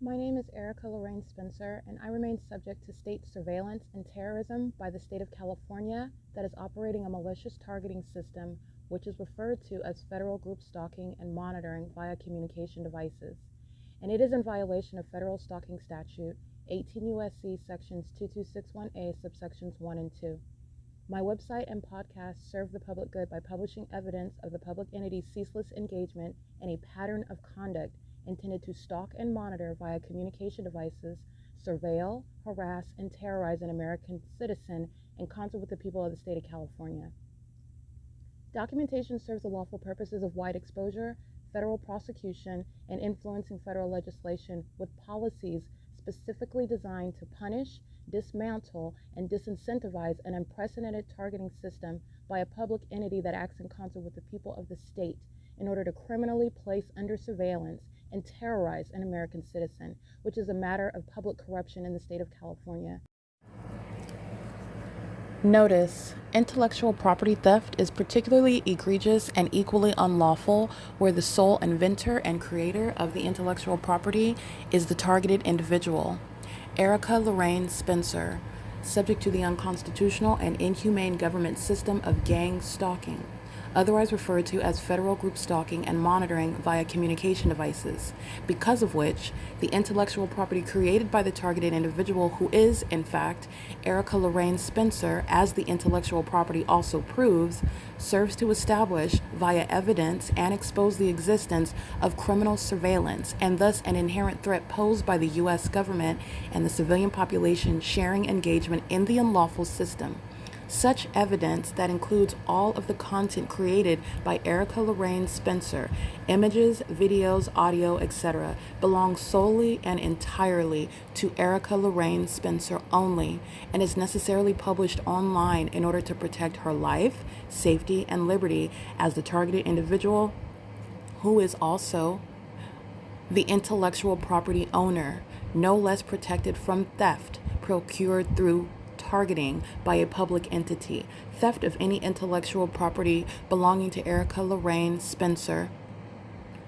My name is Erica Lorraine Spencer, and I remain subject to state surveillance and terrorism by the state of California that is operating a malicious targeting system which is referred to as federal group stalking and monitoring via communication devices. And it is in violation of federal stalking statute 18 U.S.C. sections 2261A subsections 1 and 2. My website and podcast serve the public good by publishing evidence of the public entity's ceaseless engagement in a pattern of conduct intended to stalk and monitor via communication devices, surveil, harass, and terrorize an American citizen in concert with the people of the state of California. Documentation serves the lawful purposes of wide exposure, federal prosecution, and influencing federal legislation with policies specifically designed to punish, dismantle, and disincentivize an unprecedented targeting system by a public entity that acts in concert with the people of the state in order to criminally place under surveillance and terrorize an American citizen, which is a matter of public corruption in the state of California. Notice: intellectual property theft is particularly egregious and equally unlawful where the sole inventor and creator of the intellectual property is the targeted individual. Erica Lorraine Spencer, subject to the unconstitutional and inhumane government system of gang stalking, otherwise referred to as federal group stalking and monitoring via communication devices, because of which the intellectual property created by the targeted individual, who is, in fact, Erica Lorraine Spencer, as the intellectual property also proves, serves to establish via evidence and expose the existence of criminal surveillance and thus an inherent threat posed by the U.S. government and the civilian population sharing engagement in the unlawful system. Such evidence, that includes all of the content created by Erica Lorraine Spencer, images, videos, audio, etc., belongs solely and entirely to Erica Lorraine Spencer only and is necessarily published online in order to protect her life, safety, and liberty as the targeted individual, who is also the intellectual property owner, no less protected from theft procured through targeting by a public entity. Theft of any intellectual property belonging to Erica Lorraine Spencer,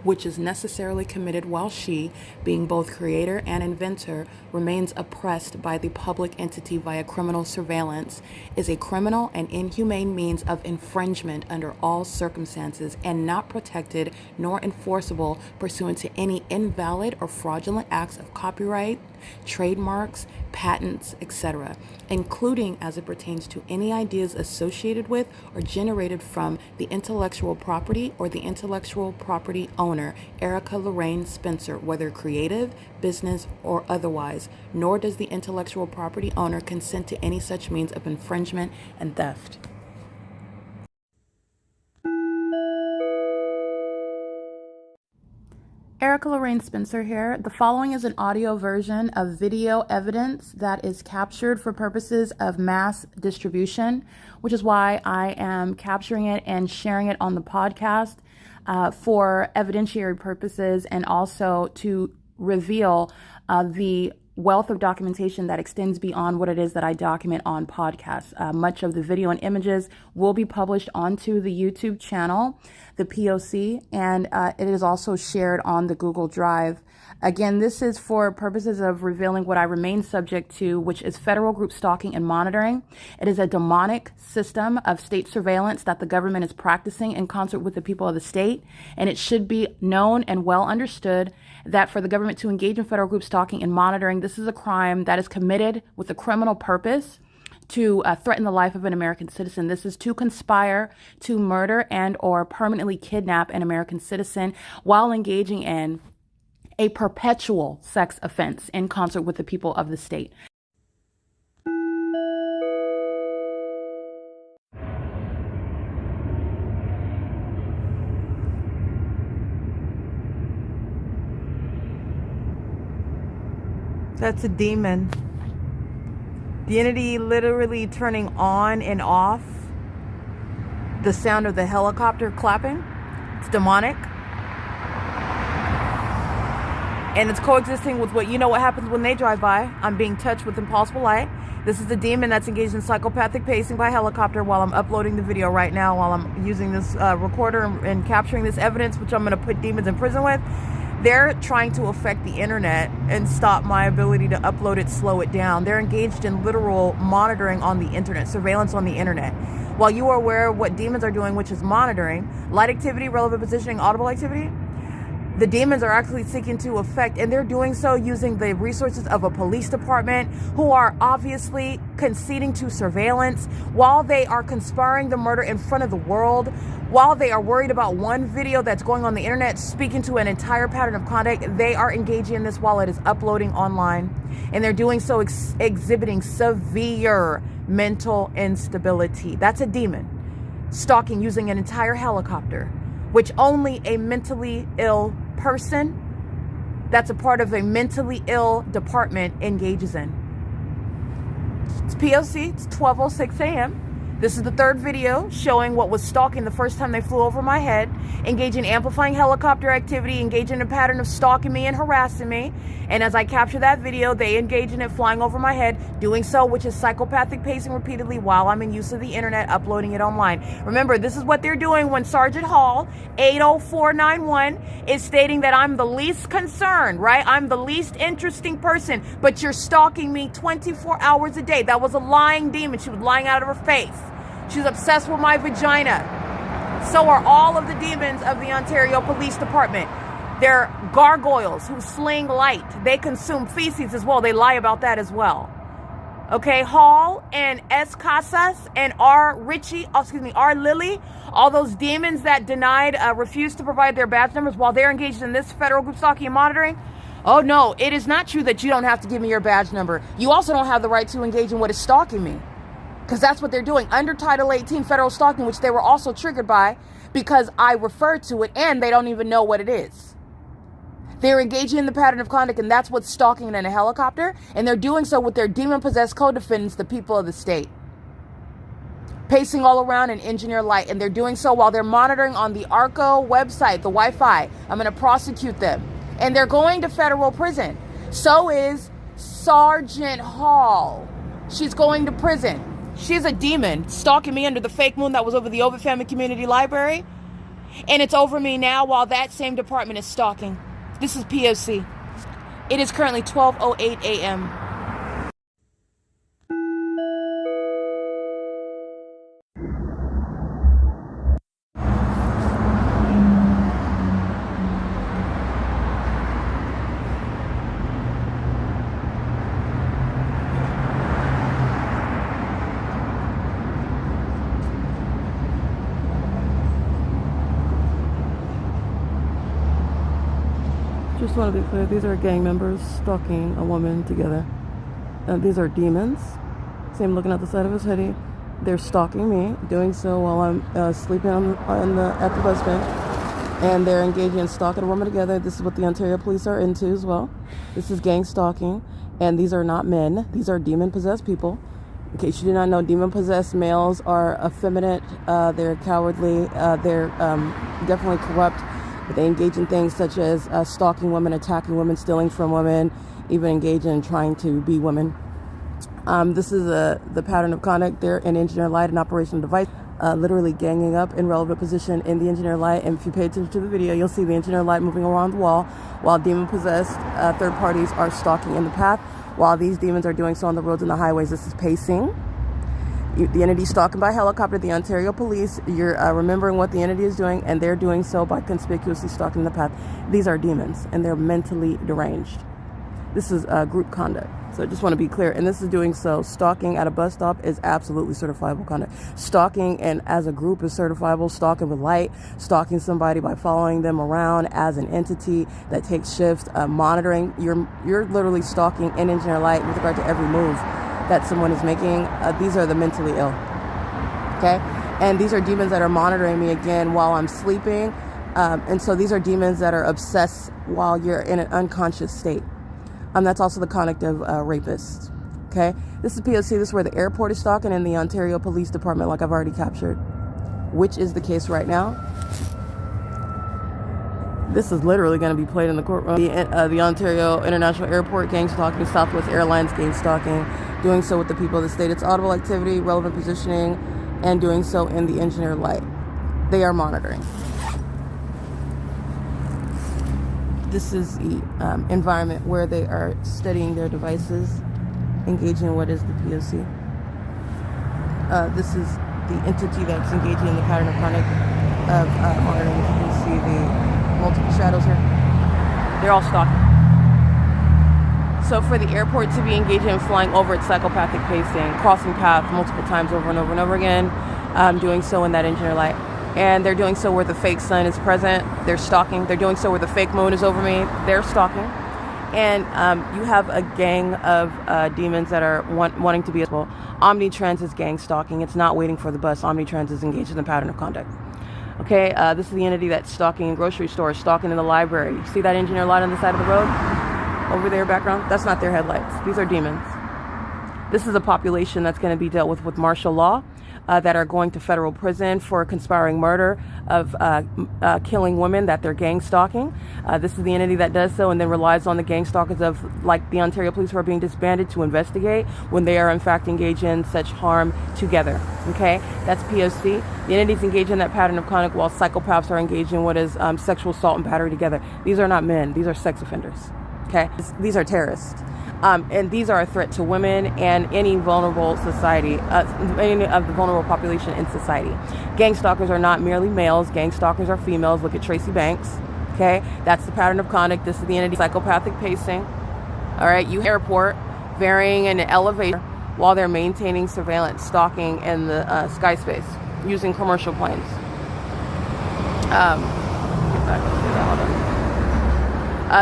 which is necessarily committed while she, being both creator and inventor, remains oppressed by the public entity via criminal surveillance, is a criminal and inhumane means of infringement under all circumstances and not protected nor enforceable pursuant to any invalid or fraudulent acts of copyright, trademarks, patents, etc., including as it pertains to any ideas associated with or generated from the intellectual property or the intellectual property owner, Erica Lorraine Spencer, whether creative, business, or otherwise, nor does the intellectual property owner consent to any such means of infringement and theft. Erica Lorraine Spencer here. The following is an audio version of video evidence that is captured for purposes of mass distribution, which is why I am capturing it and sharing it on the podcast for evidentiary purposes and also to reveal the wealth of documentation that extends beyond what it is that I document on podcasts. Much of the video and images will be published onto the YouTube channel, the P.O.C., and it is also shared on the Google Drive. Again, this is for purposes of revealing what I remain subject to, which is federal group stalking and monitoring. It is a demonic system of state surveillance that the government is practicing in concert with the people of the state, and it should be known and well understood that for the government to engage in federal group stalking and monitoring, this is a crime that is committed with a criminal purpose to threaten the life of an American citizen. This is to conspire to murder and or permanently kidnap an American citizen while engaging in a perpetual sex offense in concert with the people of the state. That's a demon. The entity literally turning on and off the sound of the helicopter clapping. It's demonic. And it's coexisting with what happens when they drive by. I'm being touched with impossible light. This is the demon that's engaged in psychopathic pacing by helicopter while I'm uploading the video right now, while I'm using this recorder and capturing this evidence, which I'm going to put demons in prison with. They're trying to affect the internet and stop my ability to upload it, slow it down. They're engaged in literal monitoring on the internet, surveillance on the internet. While you are aware of what demons are doing, which is monitoring, light activity, relevant positioning, audible activity, the demons are actually seeking to affect, and they're doing so using the resources of a police department who are obviously conceding to surveillance while they are conspiring the murder in front of the world, while they are worried about one video that's going on the internet speaking to an entire pattern of conduct. They are engaging in this while it is uploading online, and they're doing so exhibiting severe mental instability. That's a demon stalking using an entire helicopter, which only a mentally ill person that's a part of a mentally ill department engages in. It's P.O.C. It's 12:06 a.m. This is the third video showing what was stalking the first time they flew over my head, engaging in amplifying helicopter activity, engaging in a pattern of stalking me and harassing me. And as I capture that video, they engage in it flying over my head, doing so, which is psychopathic pacing repeatedly while I'm in use of the internet, uploading it online. Remember, this is what they're doing when Sergeant Hall, 80491, is stating that I'm the least concerned, right? I'm the least interesting person, but you're stalking me 24 hours a day. That was a lying demon. She was lying out of her face. She's obsessed with my vagina. So are all of the demons of the Ontario Police Department. They're gargoyles who sling light. They consume feces as well. They lie about that as well. Okay, Hall and S. Casas and R. Lilly, all those demons that refused to provide their badge numbers while they're engaged in this federal group stalking and monitoring. Oh no, it is not true that you don't have to give me your badge number. You also don't have the right to engage in what is stalking me. Because that's what they're doing under Title 18 federal stalking, which they were also triggered by because I referred to it and they don't even know what it is. They're engaging in the pattern of conduct, and that's what's stalking in a helicopter, and they're doing so with their demon-possessed co-defendants, the people of the state. Pacing all around in engineer light, and they're doing so while they're monitoring on the ARCO website, the Wi-Fi. I'm going to prosecute them. And they're going to federal prison. So is Sergeant Hall. She's going to prison. She's a demon stalking me under the fake moon that was over the OVITT Family Community Library. And it's over me now while that same department is stalking. This is P.O.C. It is currently 12:08 a.m. Just want to be clear, these are gang members stalking a woman together. These are demons. See him looking at the side of his hoodie. They're stalking me, doing so while I'm sleeping at the bus bench. And they're engaging in stalking a woman together. This is what the Ontario police are into as well. This is gang stalking. And these are not men. These are demon-possessed people. In case you do not know, demon-possessed males are effeminate. They're cowardly. They're definitely corrupt. They engage in things such as stalking women, attacking women, stealing from women, even engage in trying to be women. This is the pattern of conduct. They're in engineer light and operational device, literally ganging up in relevant position in the engineer light. And if you pay attention to the video, you'll see the engineer light moving around the wall while demon-possessed third parties are stalking in the path while these demons are doing so on the roads and the highways. This is pacing. The entity stalking by helicopter, the Ontario police, you're remembering what the entity is doing, and they're doing so by conspicuously stalking the path. These are demons, and they're mentally deranged. This is group conduct. So I just want to be clear. And this is doing so. Stalking at a bus stop is absolutely certifiable conduct. Stalking and as a group is certifiable. Stalking with light. Stalking somebody by following them around as an entity that takes shifts. Monitoring. You're literally stalking in engineer light with regard to every move that someone is making. These are the mentally ill. Okay? And these are demons that are monitoring me again while I'm sleeping. And so these are demons that are obsessed while you're in an unconscious state. That's also the conduct of rapists. Okay? This is P.O.C. This is where the airport is stalking in the Ontario Police Department, like I've already captured, which is the case right now. This is literally going to be played in the courtroom. The Ontario International Airport gang stalking, Southwest Airlines gang stalking, doing so with the people of the state. It's audible activity, relevant positioning, and doing so in the engineer light. They are monitoring. This is the environment where they are studying their devices, engaging in what is the P.O.C. This is the entity that's engaging in the pattern of conduct of monitoring. You can see the multiple shadows here. They're all stalking. So for the airport to be engaging in flying over its psychopathic pacing, crossing paths multiple times over and over and over again, doing so in that engineer light. And they're doing so where the fake sun is present. They're stalking. They're doing so where the fake moon is over me. They're stalking. And you have a gang of demons that are wanting to be as well. Omnitrans is gang stalking. It's not waiting for the bus. Omnitrans is engaged in the pattern of conduct. Okay, this is the entity that's stalking in grocery stores, stalking in the library. You see that engineer light on the side of the road? Over there, background? That's not their headlights. These are demons. This is a population that's going to be dealt with martial law, that are going to federal prison for conspiring murder of killing women that they're gang stalking. This is the entity that does so and then relies on the gang stalkers of, like the Ontario Police, who are being disbanded to investigate when they are in fact engaged in such harm together. Okay, that's P.O.C. The entities engaged in that pattern of conduct while psychopaths are engaged in what is sexual assault and battery together. These are not men. These are sex offenders. Okay, these are terrorists. And these are a threat to women and any vulnerable society, any of the vulnerable population in society. Gang stalkers are not merely males. Gang stalkers are females. Look at Tracy Banks. Okay, that's the pattern of conduct. This is the entity, psychopathic pacing. All right, you airport, varying in an elevator while they're maintaining surveillance, stalking in the sky space using commercial planes.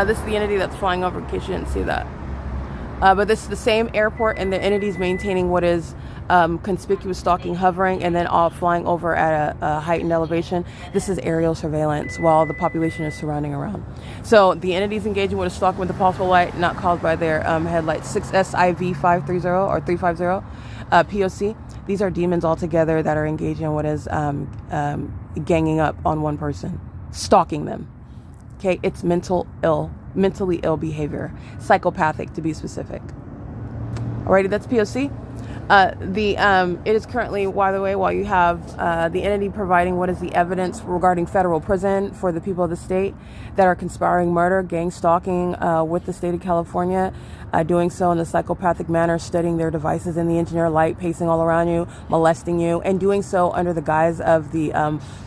This is the entity that's flying over, in case you didn't see that. But this is the same airport, and the entities maintaining what is conspicuous stalking, hovering, and then all flying over at a heightened elevation. This is aerial surveillance while the population is surrounding around. So the entities engaging with a stalking with a possible light not caused by their headlights. 6SIV 530 or 350 P.O.C. These are demons altogether that are engaging in what is ganging up on one person, stalking them. Okay, it's mentally ill behavior, psychopathic to be specific. Alrighty, that's P.O.C. It is currently, by the way, while you have the entity providing what is the evidence regarding federal prison for the people of the state that are conspiring murder, gang stalking with the state of California, doing so in a psychopathic manner, studying their devices in the engineer light, pacing all around you, molesting you, and doing so under the guise of the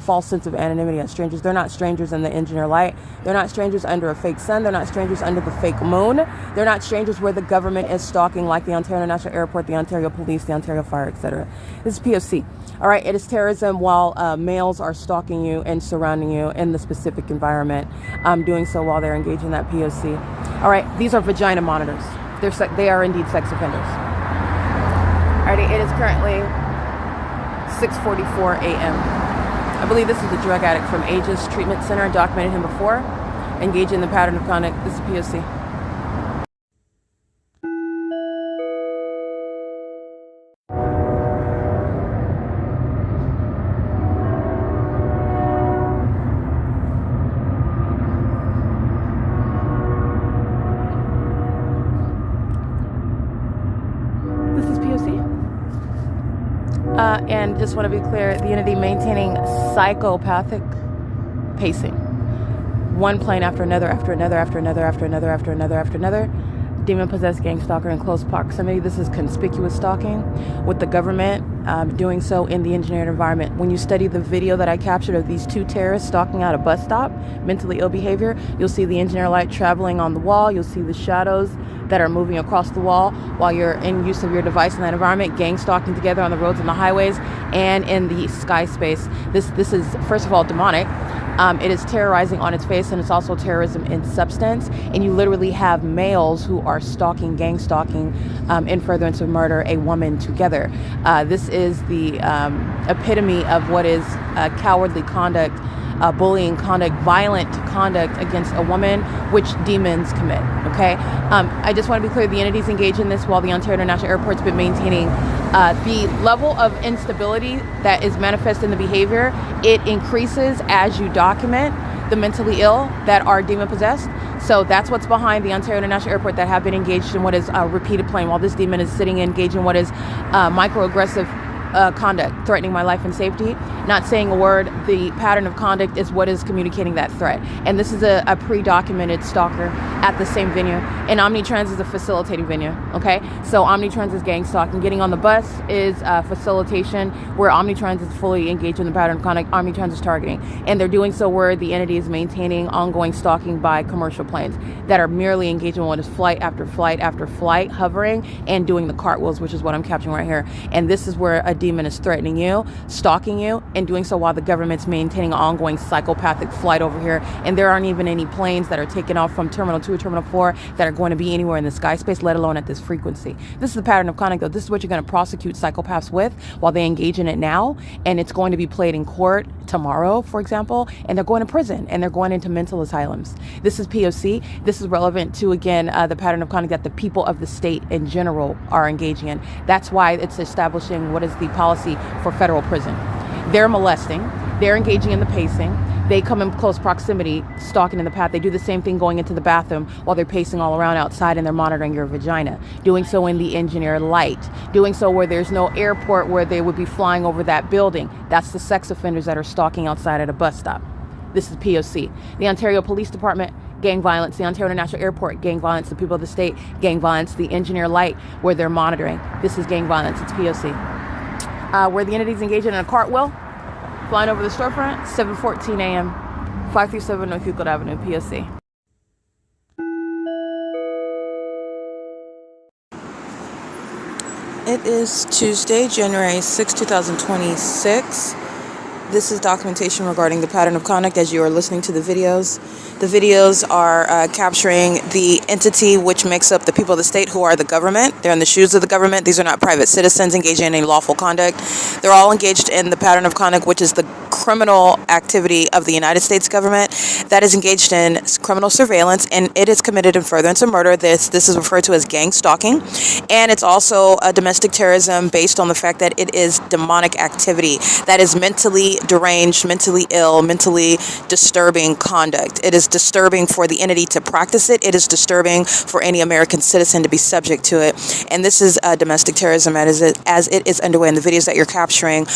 false sense of anonymity as strangers. They're not strangers in the engineer light. They're not strangers under a fake sun. They're not strangers under the fake moon. They're not strangers where the government is stalking, like the Ontario National Airport, the Ontario Police, the Ontario Fire, etc. This is P.O.C. All right, it is terrorism while males are stalking you and surrounding you in the specific environment, doing so while they're engaged in that P.O.C. All right, these are vagina monitors. They are indeed sex offenders. All right, it is currently 6:44 a.m. I believe this is the drug addict from Aegis Treatment Center. I documented him before. Engaged in the pattern of conduct. This is P.O.C. And just want to be clear, the entity maintaining psychopathic pacing. One plane after another, after another, after another, after another, after another, after another. Demon-possessed gang stalker in close proximity. This is conspicuous stalking with the government doing so in the engineered environment. When you study the video that I captured of these two terrorists stalking out a bus stop, mentally ill behavior, you'll see the engineer light traveling on the wall. You'll see the shadows that are moving across the wall while you're in use of your device in that environment, gang stalking together on the roads and the highways and in the sky space. This is, first of all, demonic. It is terrorizing on its face, and it's also terrorism in substance. And you literally have males who are stalking, gang stalking, in furtherance of murder, a woman together. This is the epitome of what is cowardly conduct, bullying conduct, violent conduct against a woman, which demons commit. Okay, I just want to be clear: the entities engaged in this while the Ontario International Airport's been maintaining the level of instability that is manifest in the behavior. It increases as you document the mentally ill that are demon possessed. So that's what's behind the Ontario International Airport that have been engaged in what is repeated playing while this demon is sitting engaged in what is microaggressive conduct threatening my life and safety, not saying a word. The pattern of conduct is what is communicating that threat. And this is a pre-documented stalker at the same venue. And Omnitrans is a facilitating venue, okay? So Omnitrans is gang stalking. Getting on the bus is facilitation, where Omnitrans is fully engaged in the pattern of conduct. Omnitrans is targeting. And they're doing so where the entity is maintaining ongoing stalking by commercial planes that are merely engaged in what is flight after flight after flight, hovering and doing the cartwheels, which is what I'm capturing right here. And this is where a demon is threatening you, stalking you, and doing so while the government's maintaining an ongoing psychopathic flight over here. And there aren't even any planes that are taking off from Terminal 2 or Terminal 4 that are going to be anywhere in the sky space, let alone at this frequency. This is the pattern of conduct, though. This is what you're going to prosecute psychopaths with while they engage in it now. And it's going to be played in court tomorrow, for example, and they're going to prison and they're going into mental asylums. This is P.O.C. This is relevant to, again, the pattern of conduct that the people of the state in general are engaging in. That's why it's establishing what is the policy for federal prison. They're molesting, they're engaging in the pacing, they come in close proximity, stalking in the path. They do the same thing going into the bathroom while they're pacing all around outside and they're monitoring your vagina. Doing so in the engineer light. Doing so where there's no airport where they would be flying over that building. That's the sex offenders that are stalking outside at a bus stop. This is P.O.C. The Ontario Police Department, gang violence. The Ontario International Airport, gang violence. The people of the state, gang violence. The engineer light, where they're monitoring. This is gang violence. It's P.O.C. Where the entity's engaging in a cartwheel, flying over the storefront, 7:14 a.m., 537 North Euclid Avenue, P.O.C. It is Tuesday, January 6, 2026. This is documentation regarding the pattern of conduct as you are listening to the videos. The videos are capturing the entity which makes up the people of the state who are the government. They're in the shoes of the government. These are not private citizens engaging in any lawful conduct. They're all engaged in the pattern of conduct, which is the criminal activity of the United States government that is engaged in criminal surveillance, and it is committed in furtherance of murder. This is referred to as gang stalking, and it's also a domestic terrorism based on the fact that it is demonic activity that is mentally deranged, mentally ill, mentally disturbing conduct. It is disturbing for the entity to practice it. It is disturbing for any American citizen to be subject to it. And this is domestic terrorism as it is underway. And the videos that you're capturing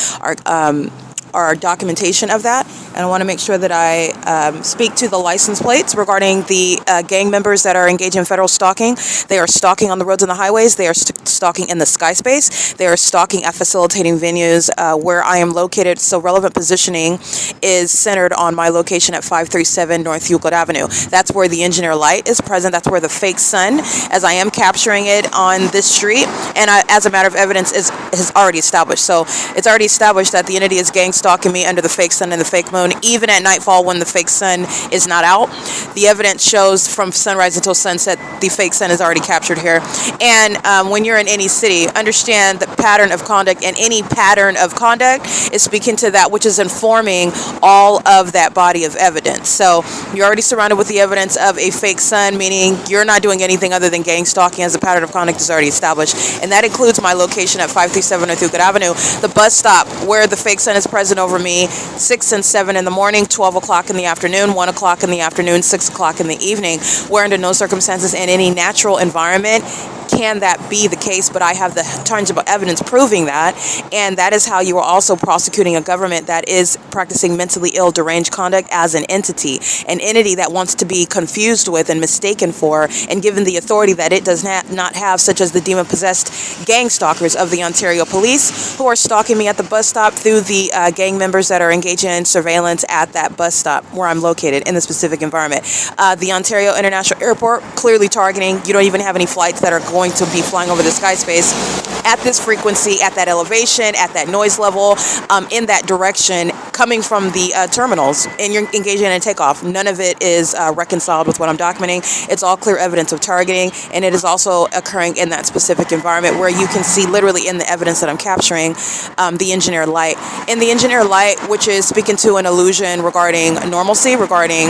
are documentation of that. And I want to make sure that I speak to the license plates regarding the gang members that are engaged in federal stalking. They are stalking on the roads and the highways. They are stalking in the sky space. They are stalking at facilitating venues where I am located. So relevant positioning is centered on my location at 537 North Euclid Avenue. That's where the engineer light is present. That's where the fake sun, as I am capturing it on this street. And as a matter of evidence, is already established. So it's already established that the entity is gang stalking me under the fake sun and the fake moon, even at nightfall when the fake sun is not out. The evidence shows from sunrise until sunset, the fake sun is already captured here. And when you're in any city, understand the pattern of conduct, and any pattern of conduct is speaking to that which is informing all of that body of evidence. So you're already surrounded with the evidence of a fake sun, meaning you're not doing anything other than gang stalking, as the pattern of conduct is already established. And that includes my location at 537 North Euclid Avenue, the bus stop where the fake sun is present over me, 6 and 7 in the morning, 12 o'clock in the afternoon, 1 o'clock in the afternoon, 6 o'clock in the evening, where under no circumstances in any natural environment can that be the case, but I have the tangible evidence proving that. And that is how you are also prosecuting a government that is practicing mentally ill, deranged conduct as an entity that wants to be confused with and mistaken for and given the authority that it does not have, such as the demon-possessed gang stalkers of the Ontario Police, who are stalking me at the bus stop through the gang members that are engaging in surveillance at that bus stop where I'm located in the specific environment. The Ontario International Airport, clearly targeting. You don't even have any flights that are going to be flying over the sky space at this frequency, at that elevation, at that noise level, in that direction, coming from the terminals, and you're engaging in a takeoff. None of it is reconciled with what I'm documenting. It's all clear evidence of targeting, and it is also occurring in that specific environment where you can see literally in the evidence that I'm capturing the engineer light. In the engineer light, which is speaking to an illusion regarding normalcy, regarding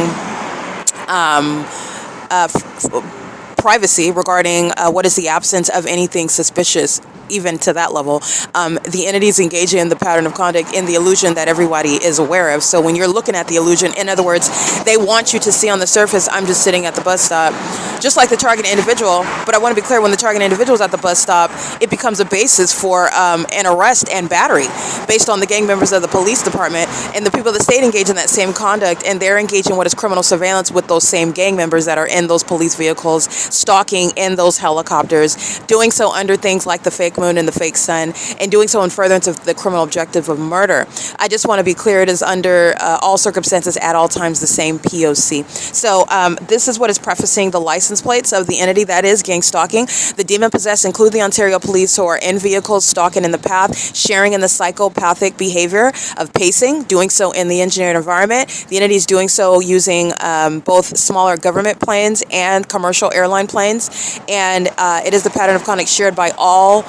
privacy, regarding what is the absence of anything suspicious even to that level. The entities engaging in the pattern of conduct in the illusion that everybody is aware of. So when you're looking at the illusion, in other words, they want you to see on the surface, I'm just sitting at the bus stop, just like the target individual. But I want to be clear, when the target individual is at the bus stop, it becomes a basis for an arrest and battery based on the gang members of the police department and the people of the state engage in that same conduct, and they're engaging in what is criminal surveillance with those same gang members that are in those police vehicles, stalking in those helicopters, doing so under things like the fake moon and the fake sun, and doing so in furtherance of the criminal objective of murder. I just want to be clear, it is under all circumstances at all times the same P.O.C. So this is what is prefacing the license plates of the entity that is gang stalking. The demon-possessed include the Ontario police who are in vehicles, stalking in the path, sharing in the psychopathic behavior of pacing, doing so in the engineered environment. The entity is doing so using both smaller government planes and commercial airline planes. And it is the pattern of conduct shared by all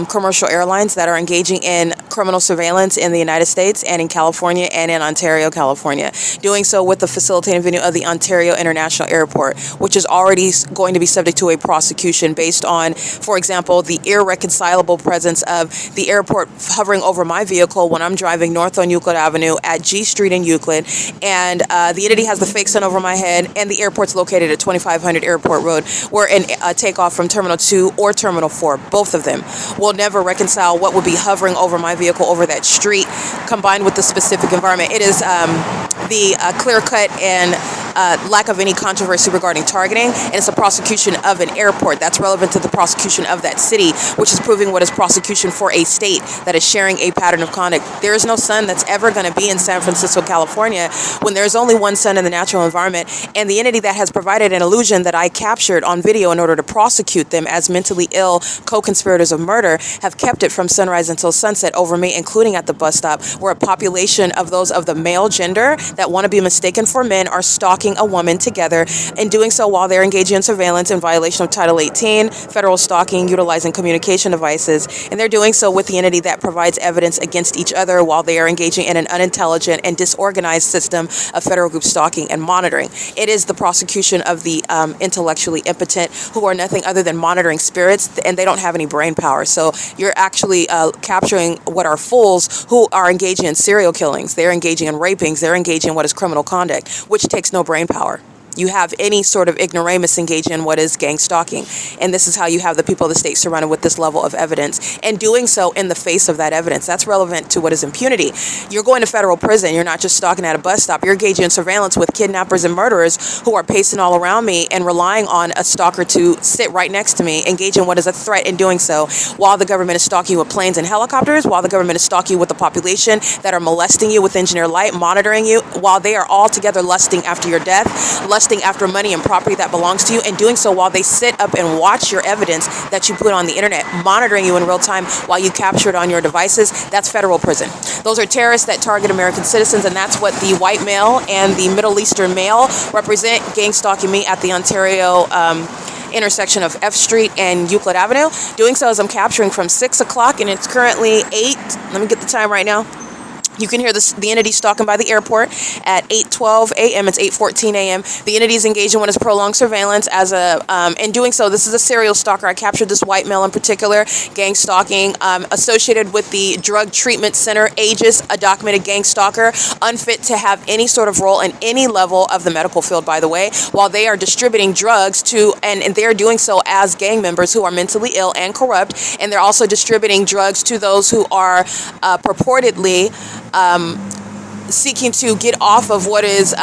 commercial airlines that are engaging in criminal surveillance in the United States and in California and in Ontario, California. Doing so with the facilitating venue of the Ontario International Airport, which is already going to be subject to a prosecution based on, for example, the irreconcilable presence of the airport hovering over my vehicle when I'm driving north on Euclid Avenue at G Street in Euclid, and the entity has the fake sun over my head, and the airport's located at 2500 Airport Road, where a takeoff from Terminal 2 or Terminal 4, both of them, will never reconcile what would be hovering over my vehicle over that street, combined with the specific environment. It is the clear-cut and lack of any controversy regarding targeting, and it's a prosecution of an airport that's relevant to the prosecution of that city, which is proving what is prosecution for a state that is sharing a pattern of conduct. There is no sun that's ever going to be in San Francisco, California, when there's only one sun in the natural environment, and the entity that has provided an illusion that I captured on video in order to prosecute them as mentally ill co-conspirators of murder have kept it from sunrise until sunset over me, including at the bus stop, where a population of those of the male gender that want to be mistaken for men are stalking a woman together, and doing so while they're engaging in surveillance in violation of Title 18, federal stalking, utilizing communication devices, and they're doing so with the entity that provides evidence against each other while they are engaging in an unintelligent and disorganized system of federal group stalking and monitoring. It is the prosecution of the intellectually impotent, who are nothing other than monitoring spirits, and they don't have any brain power. So you're actually capturing what are fools who are engaging in serial killings. They're engaging in rapings. They're engaging in what is criminal conduct, which takes no brain power. You have any sort of ignoramus engage in what is gang stalking. And this is how you have the people of the state surrounded with this level of evidence, and doing so in the face of that evidence. That's relevant to what is impunity. You're going to federal prison. You're not just stalking at a bus stop. You're engaging in surveillance with kidnappers and murderers who are pacing all around me and relying on a stalker to sit right next to me, engage in what is a threat in doing so, while the government is stalking you with planes and helicopters, while the government is stalking you with the population that are molesting you with engineered light, monitoring you, while they are all together lusting after your death, lusting after money and property that belongs to you, and doing so while they sit up and watch your evidence that you put on the internet, monitoring you in real time while you capture it on your devices. That's federal prison. Those are terrorists that target American citizens, and that's what the white male and the Middle Eastern male represent, gang stalking me at the Ontario intersection of F Street and Euclid Avenue. Doing so as I'm capturing from 6 o'clock, and it's currently 8. Let me get the time right now. You can hear the entity stalking by the airport at 8:12 a.m. It's 8:14 a.m. The entity is engaged in what is prolonged surveillance as a, in doing so, this is a serial stalker. I captured this white male in particular, gang stalking, associated with the drug treatment center, ages, a documented gang stalker, unfit to have any sort of role in any level of the medical field, by the way, while they are distributing drugs to, and they're doing so as gang members who are mentally ill and corrupt, and they're also distributing drugs to those who are purportedly seeking to get off of what is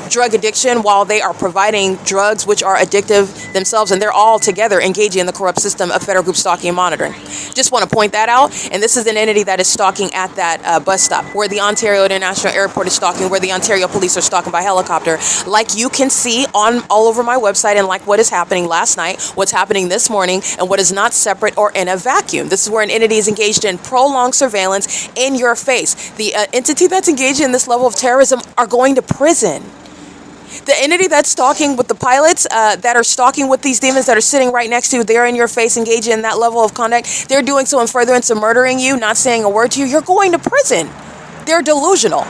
drug addiction, while they are providing drugs which are addictive themselves, and they're all together engaging in the corrupt system of federal group stalking and monitoring. Just want to point that out. And this is an entity that is stalking at that bus stop, where the Ontario International Airport is stalking, where the Ontario police are stalking by helicopter, like you can see on all over my website, and like what is happening last night, what's happening this morning, and what is not separate or in a vacuum. This is where an entity is engaged in prolonged surveillance in your face. The entity that's engaged in this level of terrorism are going to prison. The entity that's stalking with the pilots, that are stalking with these demons that are sitting right next to you, they're in your face, engaging in that level of conduct. They're doing so in furtherance of murdering you, not saying a word to you. You're going to prison. They're delusional.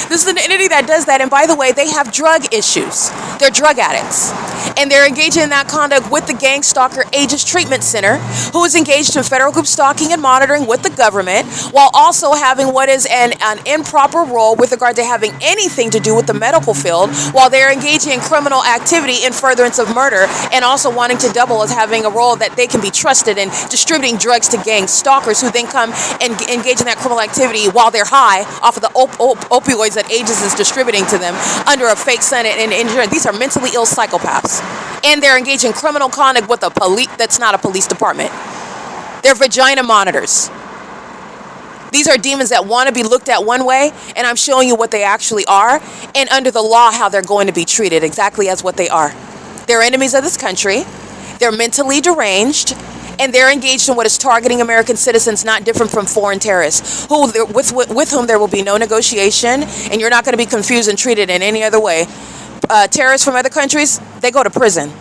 This is an entity that does that, and by the way, they have drug issues. They're drug addicts. And they're engaging in that conduct with the Gang Stalker Aegis Treatment Center, who is engaged in federal group stalking and monitoring with the government, while also having what is an improper role with regard to having anything to do with the medical field, while they're engaging in criminal activity in furtherance of murder, and also wanting to double as having a role that they can be trusted in distributing drugs to gang stalkers, who then come and engage in that criminal activity while they're high off of the opioids that Aegis is distributing to them under a fake Senate and insurance. These are mentally ill psychopaths. And they're engaging in criminal conduct with a police that's not a police department. They're vagina monitors. These are demons that want to be looked at one way, and I'm showing you what they actually are, and under the law how they're going to be treated exactly as what they are. They're enemies of this country. They're mentally deranged, and they're engaged in what is targeting American citizens, not different from foreign terrorists, with whom there will be no negotiation, and you're not going to be confused and treated in any other way. Terrorists from other countries, they go to prison.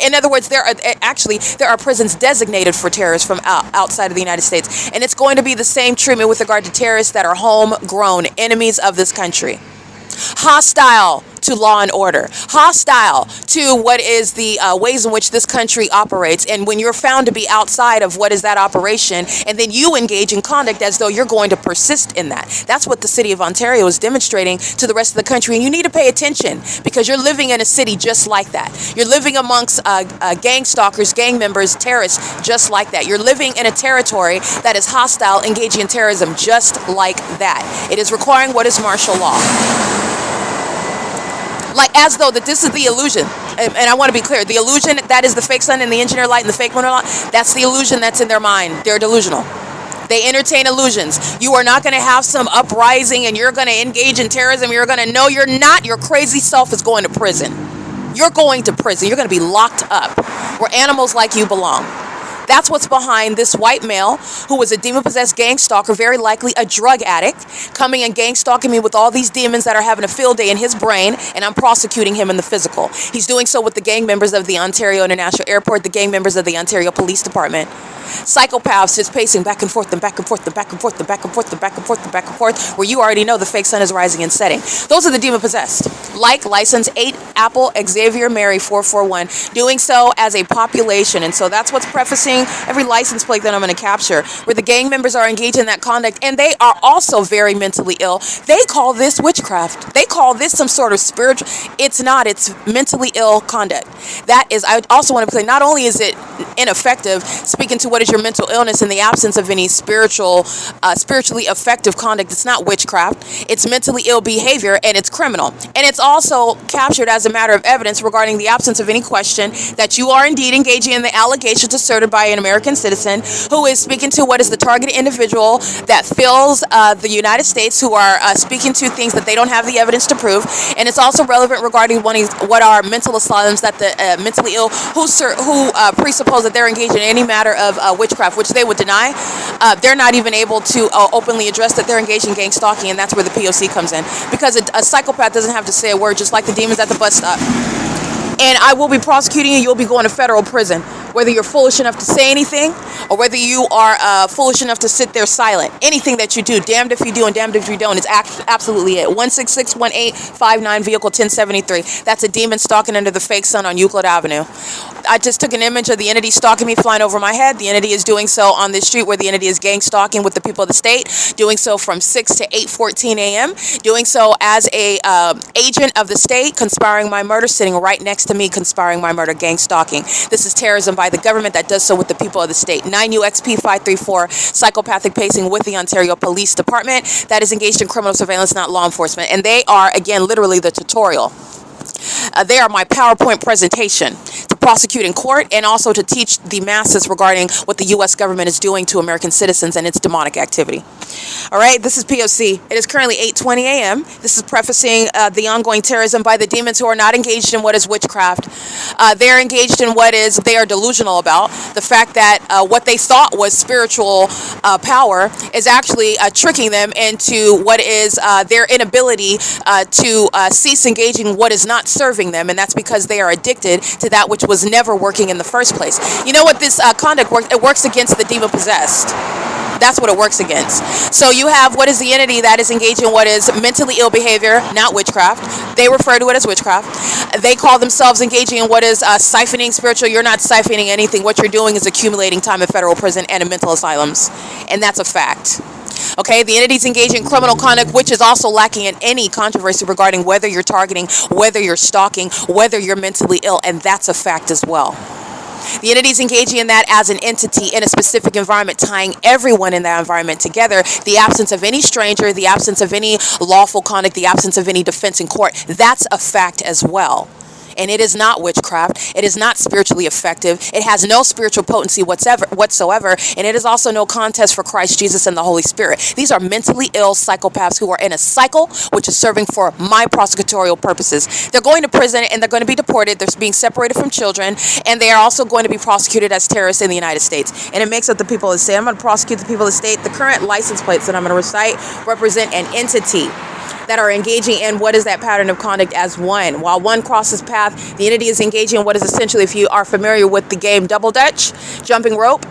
In other words, there are prisons designated for terrorists from outside of the United States, and it's going to be the same treatment with regard to terrorists that are homegrown enemies of this country, hostile to law and order, hostile to what is the ways in which this country operates. And when you're found to be outside of what is that operation, and then you engage in conduct as though you're going to persist in that. That's what the city of Ontario is demonstrating to the rest of the country. And you need to pay attention, because you're living in a city just like that. You're living amongst gang stalkers, gang members, terrorists, just like that. You're living in a territory that is hostile, engaging in terrorism just like that. It is requiring what is martial law. Like as though that this is the illusion. And I want to be clear, the illusion that is the fake sun and the engineer light and the fake lunar light, that's the illusion that's in their mind. They're delusional. They entertain illusions. You are not going to have some uprising and you're going to engage in terrorism. You're going to know you're not. Your crazy self is going to prison. You're going to prison. You're going to be locked up where animals like you belong. That's what's behind this white male who was a demon-possessed gang stalker, very likely a drug addict, coming and gang stalking me with all these demons that are having a field day in his brain, and I'm prosecuting him in the physical. He's doing so with the gang members of the Ontario International Airport, the gang members of the Ontario Police Department. Psychopaths just pacing back and forth and back and forth and back and forth and back and forth and back and forth and back and forth, where you already know the fake sun is rising and setting. Those are the demon-possessed. Like license 8 Apple Xavier Mary 441, doing so as a population. And so that's what's prefacing every license plate that I'm going to capture, where the gang members are engaged in that conduct, and they are also very mentally ill. They call this witchcraft. They call this some sort of spiritual. It's not. It's mentally ill conduct. That is, I also want to say, not only is it ineffective, speaking to what is your mental illness in the absence of any spiritually effective conduct, it's not witchcraft. It's mentally ill behavior, and it's criminal. And it's also captured as a matter of evidence regarding the absence of any question that you are indeed engaging in the allegations asserted by an American citizen who is speaking to what is the targeted individual that fills the United States, who are speaking to things that they don't have the evidence to prove. And it's also relevant regarding what are mental asylums that the mentally ill who presuppose that they're engaged in any matter of witchcraft, which they would deny. They're not even able to openly address that they're engaged in gang stalking, and that's where the P.O.C. comes in, because a psychopath doesn't have to say a word, just like the demons at the bus stop. And I will be prosecuting you. You'll be going to federal prison, whether you're foolish enough to say anything or whether you are foolish enough to sit there silent. Anything that you do, damned if you do and damned if you don't, is absolutely it. 1661859 vehicle 1073. That's a demon stalking under the fake sun on Euclid Avenue. I just took an image of the entity stalking me flying over my head. The entity is doing so on this street where the entity is gang stalking with the people of the state, doing so from 6 to 8:14 a.m., doing so as a agent of the state, conspiring my murder, sitting right next to me, conspiring my murder, gang stalking. This is terrorism by the government that does so with the people of the state. 9 UXP 534, psychopathic pacing with the Ontario Police Department that is engaged in criminal surveillance, not law enforcement. And they are, again, literally the tutorial. They are my PowerPoint presentation to prosecute in court and also to teach the masses regarding what the U.S. government is doing to American citizens and its demonic activity. All right, this is P.O.C. It is currently 8:20 a.m. This is prefacing the ongoing terrorism by the demons who are not engaged in what is witchcraft. They're engaged in what is, they are delusional about. The fact that what they thought was spiritual power is actually tricking them into what is their inability to cease engaging what is not serving them, and that's because they are addicted to that which was never working in the first place. You know what this conduct works? It works against the demon-possessed. That's what it works against. So you have what is the entity that is engaged in what is mentally ill behavior, not witchcraft. They refer to it as witchcraft. They call themselves engaging in what is siphoning spiritual. You're not siphoning anything. What you're doing is accumulating time in federal prison and in mental asylums. And that's a fact. Okay, the entities engage in criminal conduct, which is also lacking in any controversy regarding whether you're targeting, whether you're stalking, whether you're mentally ill, and that's a fact as well. The entities engaging in that as an entity in a specific environment, tying everyone in that environment together, the absence of any stranger, the absence of any lawful conduct, the absence of any defense in court, that's a fact as well. And it is not witchcraft. It is not spiritually effective. It has no spiritual potency whatsoever. And it is also no contest for Christ Jesus and the Holy Spirit. These are mentally ill psychopaths who are in a cycle which is serving for my prosecutorial purposes. They're going to prison and they're going to be deported. They're being separated from children. And they are also going to be prosecuted as terrorists in the United States. And it makes up the people of the state. I'm going to prosecute the people of the state. The current license plates that I'm going to recite represent an entity that are engaging in what is that pattern of conduct as one. While one crosses path, the entity is engaging in what is essentially, if you are familiar with the game Double Dutch, jumping rope,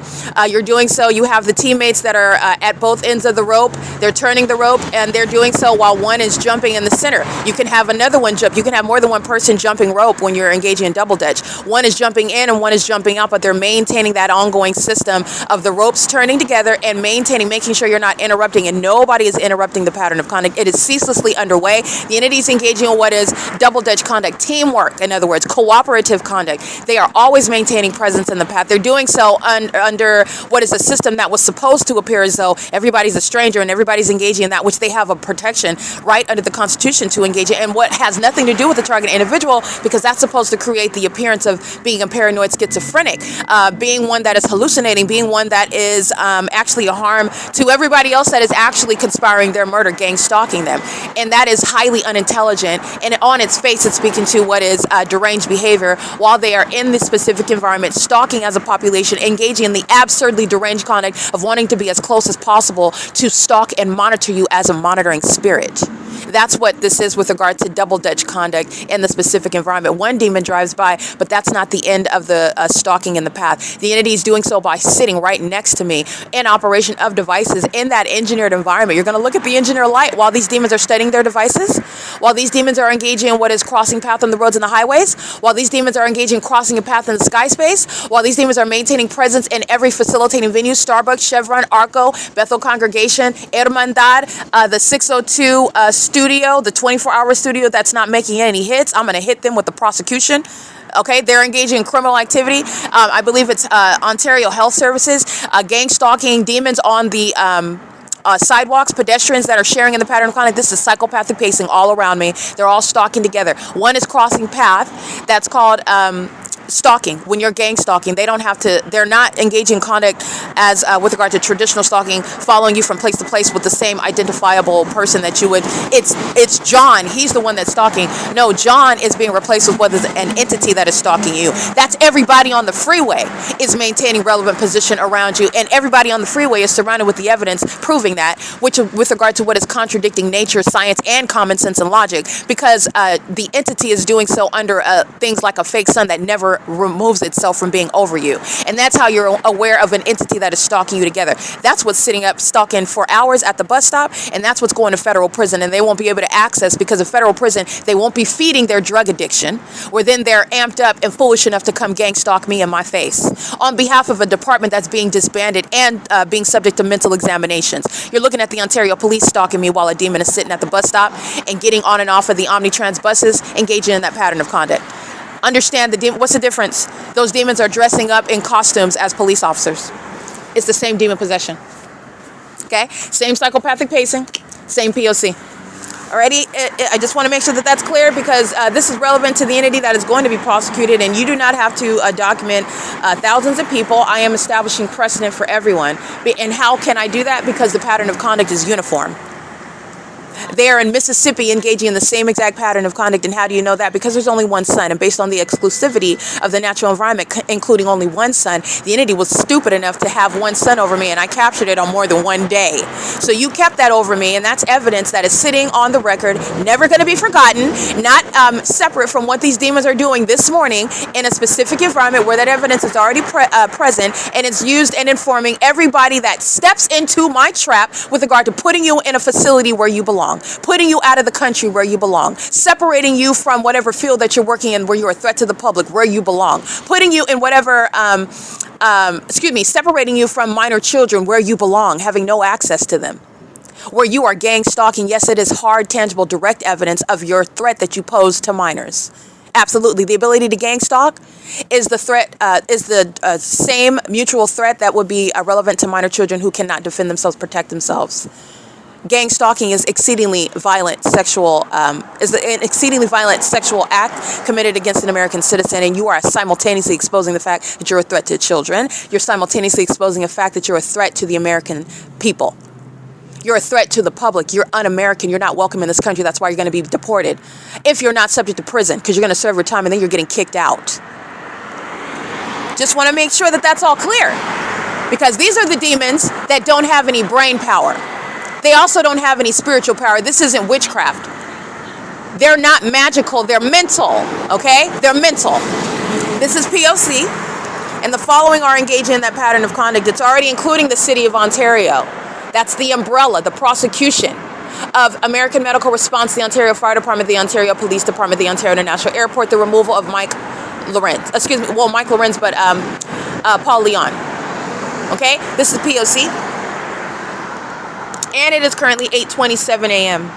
you're doing so. You have the teammates that are at both ends of the rope. They're turning the rope and they're doing so while one is jumping in the center. You can have another one jump. You can have more than one person jumping rope when you're engaging in Double Dutch. One is jumping in and one is jumping out, but they're maintaining that ongoing system of the ropes turning together and making sure you're not interrupting, and nobody is interrupting the pattern of conduct. It is ceaselessly underway. The entities engaging in what is Double Dutch conduct, teamwork, in other words, cooperative conduct. They are always maintaining presence in the path. They're doing so under what is a system that was supposed to appear as though everybody's a stranger and everybody's engaging in that which they have a protection right under the Constitution to engage in, and what has nothing to do with the target individual, because that's supposed to create the appearance of being a paranoid schizophrenic, being one that is hallucinating, being one that is actually a harm to everybody else that is actually conspiring their murder, gang stalking them. And that is highly unintelligent, and on its face it's speaking to what is deranged behavior while they are in this specific environment, stalking as a population, engaging in the absurdly deranged conduct of wanting to be as close as possible to stalk and monitor you as a monitoring spirit. That's what this is with regard to Double Dutch conduct in the specific environment. One demon drives by, but that's not the end of the stalking in the path. The entity is doing so by sitting right next to me in operation of devices in that engineered environment. You're going to look at the engineer light while these demons are studying their devices, while these demons are engaging in what is crossing path on the roads and the highways, while these demons are engaging in crossing a path in the sky space, while these demons are maintaining presence in every facilitating venue, Starbucks, Chevron, ARCO, Bethel Congregation, Hermandad, the 602 studio, the 24-hour studio that's not making any hits. I'm going to hit them with the prosecution. Okay, they're engaging in criminal activity. I believe it's Ontario Health Services, gang stalking, demons on the sidewalks, pedestrians that are sharing in the pattern of conduct. This is psychopathic pacing all around me. They're all stalking together. One is crossing path. That's called stalking. When you're gang stalking, they're not engaging in conduct as with regard to traditional stalking, following you from place to place with the same identifiable person that you would. It's John. He's the one that's stalking. No, John is being replaced with what is an entity that is stalking you. That's everybody on the freeway is maintaining relevant position around you, and everybody on the freeway is surrounded with the evidence proving that, which with regard to what is contradicting nature, science, and common sense and logic, because the entity is doing so under things like a fake sun that never removes itself from being over you. And that's how you're aware of an entity that is stalking you together. That's what's sitting up stalking for hours at the bus stop, and that's what's going to federal prison, and they won't be able to access, because of federal prison they won't be feeding their drug addiction, where then they're amped up and foolish enough to come gang stalk me in my face on behalf of a department that's being disbanded and being subject to mental examinations. You're looking at the Ontario police stalking me while a demon is sitting at the bus stop and getting on and off of the Omnitrans buses, engaging in that pattern of conduct. Understand what's the difference? Those demons are dressing up in costumes as police officers. It's the same demon possession. Okay? Same psychopathic pacing, same P.O.C. Alrighty? I just want to make sure that that's clear, because this is relevant to the entity that is going to be prosecuted, and you do not have to document thousands of people. I am establishing precedent for everyone. And how can I do that? Because the pattern of conduct is uniform. They are in Mississippi engaging in the same exact pattern of conduct. And how do you know that? Because there's only one sun. And based on the exclusivity of the natural environment, including only one sun, the entity was stupid enough to have one sun over me, and I captured it on more than one day. So you kept that over me, and that's evidence that is sitting on the record, never going to be forgotten, not separate from what these demons are doing this morning in a specific environment where that evidence is already present, and it's used in informing everybody that steps into my trap with regard to putting you in a facility where you belong, putting you out of the country where you belong, separating you from whatever field that you're working in where you're a threat to the public where you belong, putting you in whatever, separating you from minor children where you belong, having no access to them, where you are gang stalking. Yes, it is hard, tangible, direct evidence of your threat that you pose to minors. Absolutely. The ability to gang stalk is the threat, is the same mutual threat that would be relevant to minor children who cannot defend themselves, protect themselves. Gang stalking is exceedingly violent sexual, is an exceedingly violent sexual act committed against an American citizen, and you are simultaneously exposing the fact that you're a threat to children. You're simultaneously exposing the fact that you're a threat to the American people. You're a threat to the public. You're un-American. You're not welcome in this country. That's why you're going to be deported. If you're not subject to prison, because you're going to serve your time and then you're getting kicked out. Just want to make sure that that's all clear. Because these are the demons that don't have any brain power. They also don't have any spiritual power. This isn't witchcraft. They're not magical. They're mental. Okay? They're mental. This is P.O.C. And the following are engaging in that pattern of conduct. It's already including the city of Ontario. That's the umbrella, the prosecution of American Medical Response, the Ontario Fire Department, the Ontario Police Department, the Ontario International Airport, the removal of Mike Lorenz, but Paul Leon. Okay, this is P.O.C. And it is currently 8:27 a.m.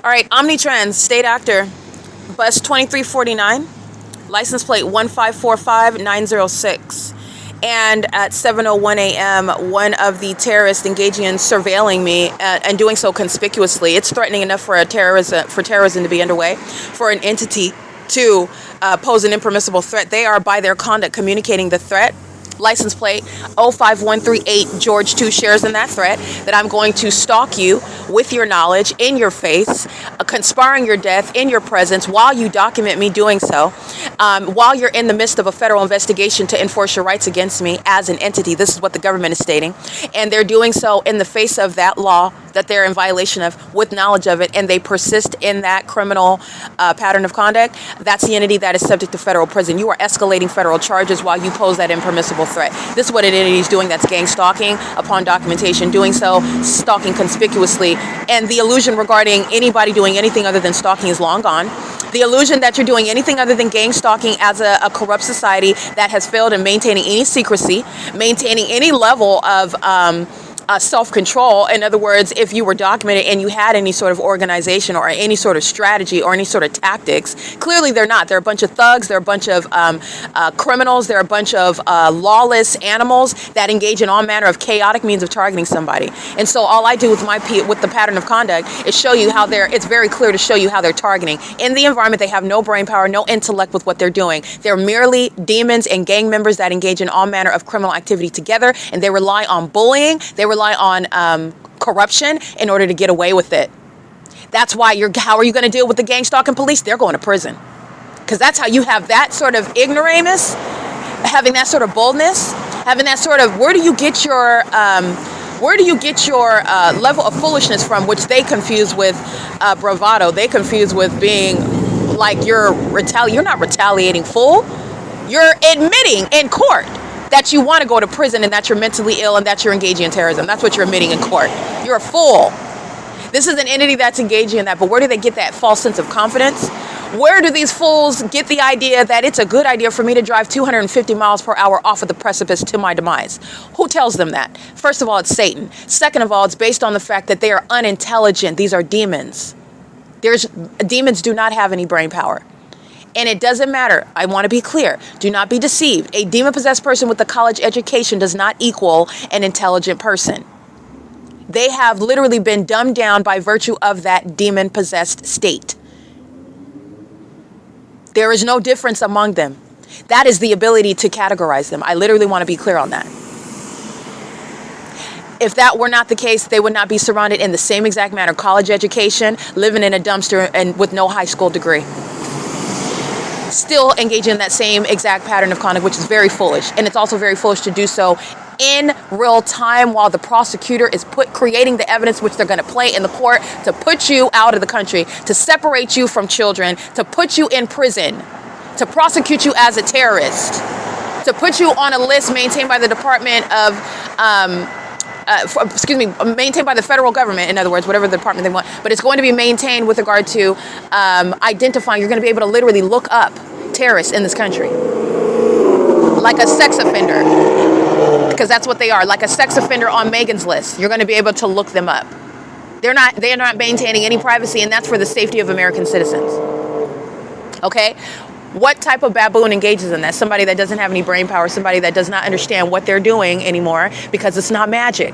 All right, Omnitrans, state actor, bus 2349. License plate 1545906. And at 7:01 a.m., one of the terrorists engaging in surveilling me and doing so conspicuously. It's threatening enough for terrorism to be underway, for an entity to pose an impermissible threat. They are, by their conduct, communicating the threat. License plate 05138, George 2 shares in that threat that I'm going to stalk you with your knowledge, in your face, conspiring your death in your presence while you document me doing so, while you're in the midst of a federal investigation to enforce your rights against me as an entity. This is what the government is stating. And they're doing so in the face of that law that they're in violation of, with knowledge of it, and they persist in that criminal pattern of conduct. That's the entity that is subject to federal prison. You are escalating federal charges while you pose that impermissible threat. This is what an entity is doing. That's gang stalking upon documentation, doing so, stalking conspicuously, and the illusion regarding anybody doing anything other than stalking is long gone. The illusion that you're doing anything other than gang stalking as a corrupt society that has failed in maintaining any secrecy, maintaining any level of self-control. In other words, if you were documented and you had any sort of organization or any sort of strategy or any sort of tactics, clearly they're not. They're a bunch of thugs. They're a bunch of criminals. They're a bunch of lawless animals that engage in all manner of chaotic means of targeting somebody. And so all I do with with the pattern of conduct is show you how it's very clear to show you how they're targeting. In the environment, they have no brain power, no intellect with what they're doing. They're merely demons and gang members that engage in all manner of criminal activity together, and they rely on bullying. They rely on corruption in order to get away with it. That's why how are you going to deal with the gang stalking police? They're going to prison. Because that's how you have that sort of ignoramus, having that sort of boldness, having that sort of, where do you get your level of foolishness from, which they confuse with bravado. They confuse with being like you're not retaliating, fool. You're admitting in court that you want to go to prison and that you're mentally ill and that you're engaging in terrorism. That's what you're admitting in court. You're a fool. This is an entity that's engaging in that, but where do they get that false sense of confidence? Where do these fools get the idea that it's a good idea for me to drive 250 miles per hour off of the precipice to my demise? Who tells them that? First of all, it's Satan. Second of all, it's based on the fact that they are unintelligent. These are demons. Demons do not have any brain power. And it doesn't matter. I want to be clear. Do not be deceived. A demon-possessed person with a college education does not equal an intelligent person. They have literally been dumbed down by virtue of that demon-possessed state. There is no difference among them. That is the ability to categorize them. I literally want to be clear on that. If that were not the case, they would not be surrounded in the same exact manner. College education, living in a dumpster, and with no high school degree. Still engaging in that same exact pattern of conduct, which is very foolish. And it's also very foolish to do so in real time while the prosecutor is creating the evidence which they're going to play in the court to put you out of the country, to separate you from children, to put you in prison, to prosecute you as a terrorist, to put you on a list maintained by the Department of, maintained by the federal government, in other words, whatever the department they want, but it's going to be maintained with regard to identifying. You're going to be able to literally look up terrorists in this country. Like a sex offender, because that's what they are, like a sex offender on Megan's list. You're going to be able to look them up. They're not maintaining any privacy, and that's for the safety of American citizens. Okay? What type of baboon engages in that? Somebody that doesn't have any brain power, somebody that does not understand what they're doing anymore because it's not magic.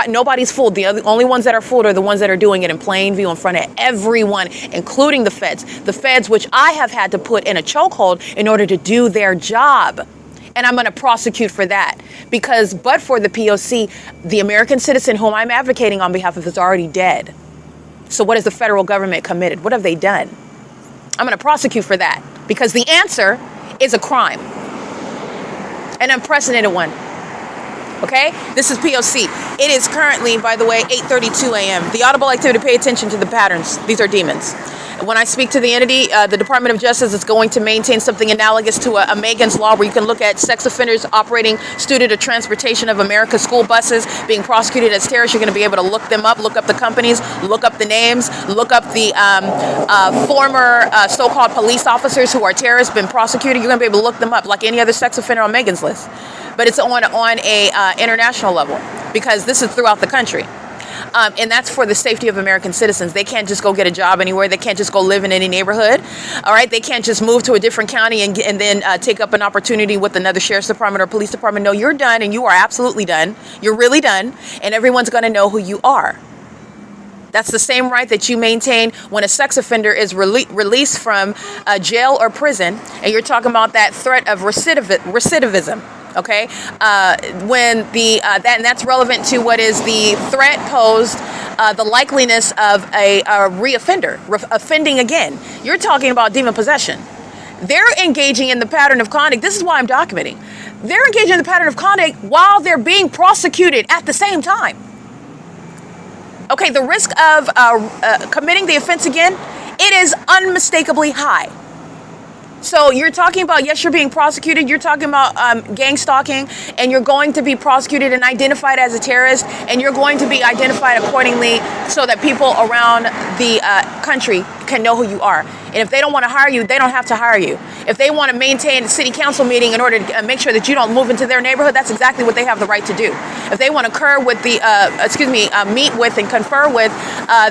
Nobody's fooled. The only ones that are fooled are the ones that are doing it in plain view in front of everyone, including the feds. The feds, which I have had to put in a chokehold in order to do their job. And I'm going to prosecute for that. Because but for the P.O.C, the American citizen whom I'm advocating on behalf of is already dead. So what has the federal government committed? What have they done? I'm going to prosecute for that. Because the answer is a crime. An unprecedented one. Okay, this is P.O.C. It is currently, by the way, 8:32 a.m. The audible activity, pay attention to the patterns. These are demons. When I speak to the entity, the Department of Justice is going to maintain something analogous to a Megan's Law, where you can look at sex offenders operating student or transportation of America school buses being prosecuted as terrorists. You're going to be able to look them up, look up the companies, look up the names, look up the former so-called police officers who are terrorists, been prosecuted. You're going to be able to look them up like any other sex offender on Megan's list. But it's on a international level, because this is throughout the country. And that's for the safety of American citizens. They can't just go get a job anywhere. They can't just go live in any neighborhood. All right. They can't just move to a different county and then take up an opportunity with another sheriff's department or police department. No, you're done, and you are absolutely done. You're really done. And everyone's going to know who you are. That's the same right that you maintain when a sex offender is released from jail or prison. And you're talking about that threat of recidivism. Okay, when and that's relevant to what is the threat posed, the likeliness of a reoffender, offending again. You're talking about demon possession. They're engaging in the pattern of conduct. This is why I'm documenting. They're engaging in the pattern of conduct while they're being prosecuted at the same time. Okay, the risk of committing the offense again, it is unmistakably high. So you're talking about, yes, you're being prosecuted. You're talking about gang stalking, and you're going to be prosecuted and identified as a terrorist, and you're going to be identified accordingly so that people around the country can know who you are. And if they don't want to hire you, they don't have to hire you. If they want to maintain a city council meeting in order to make sure that you don't move into their neighborhood, that's exactly what they have the right to do. If they want to confer with the, meet with and confer with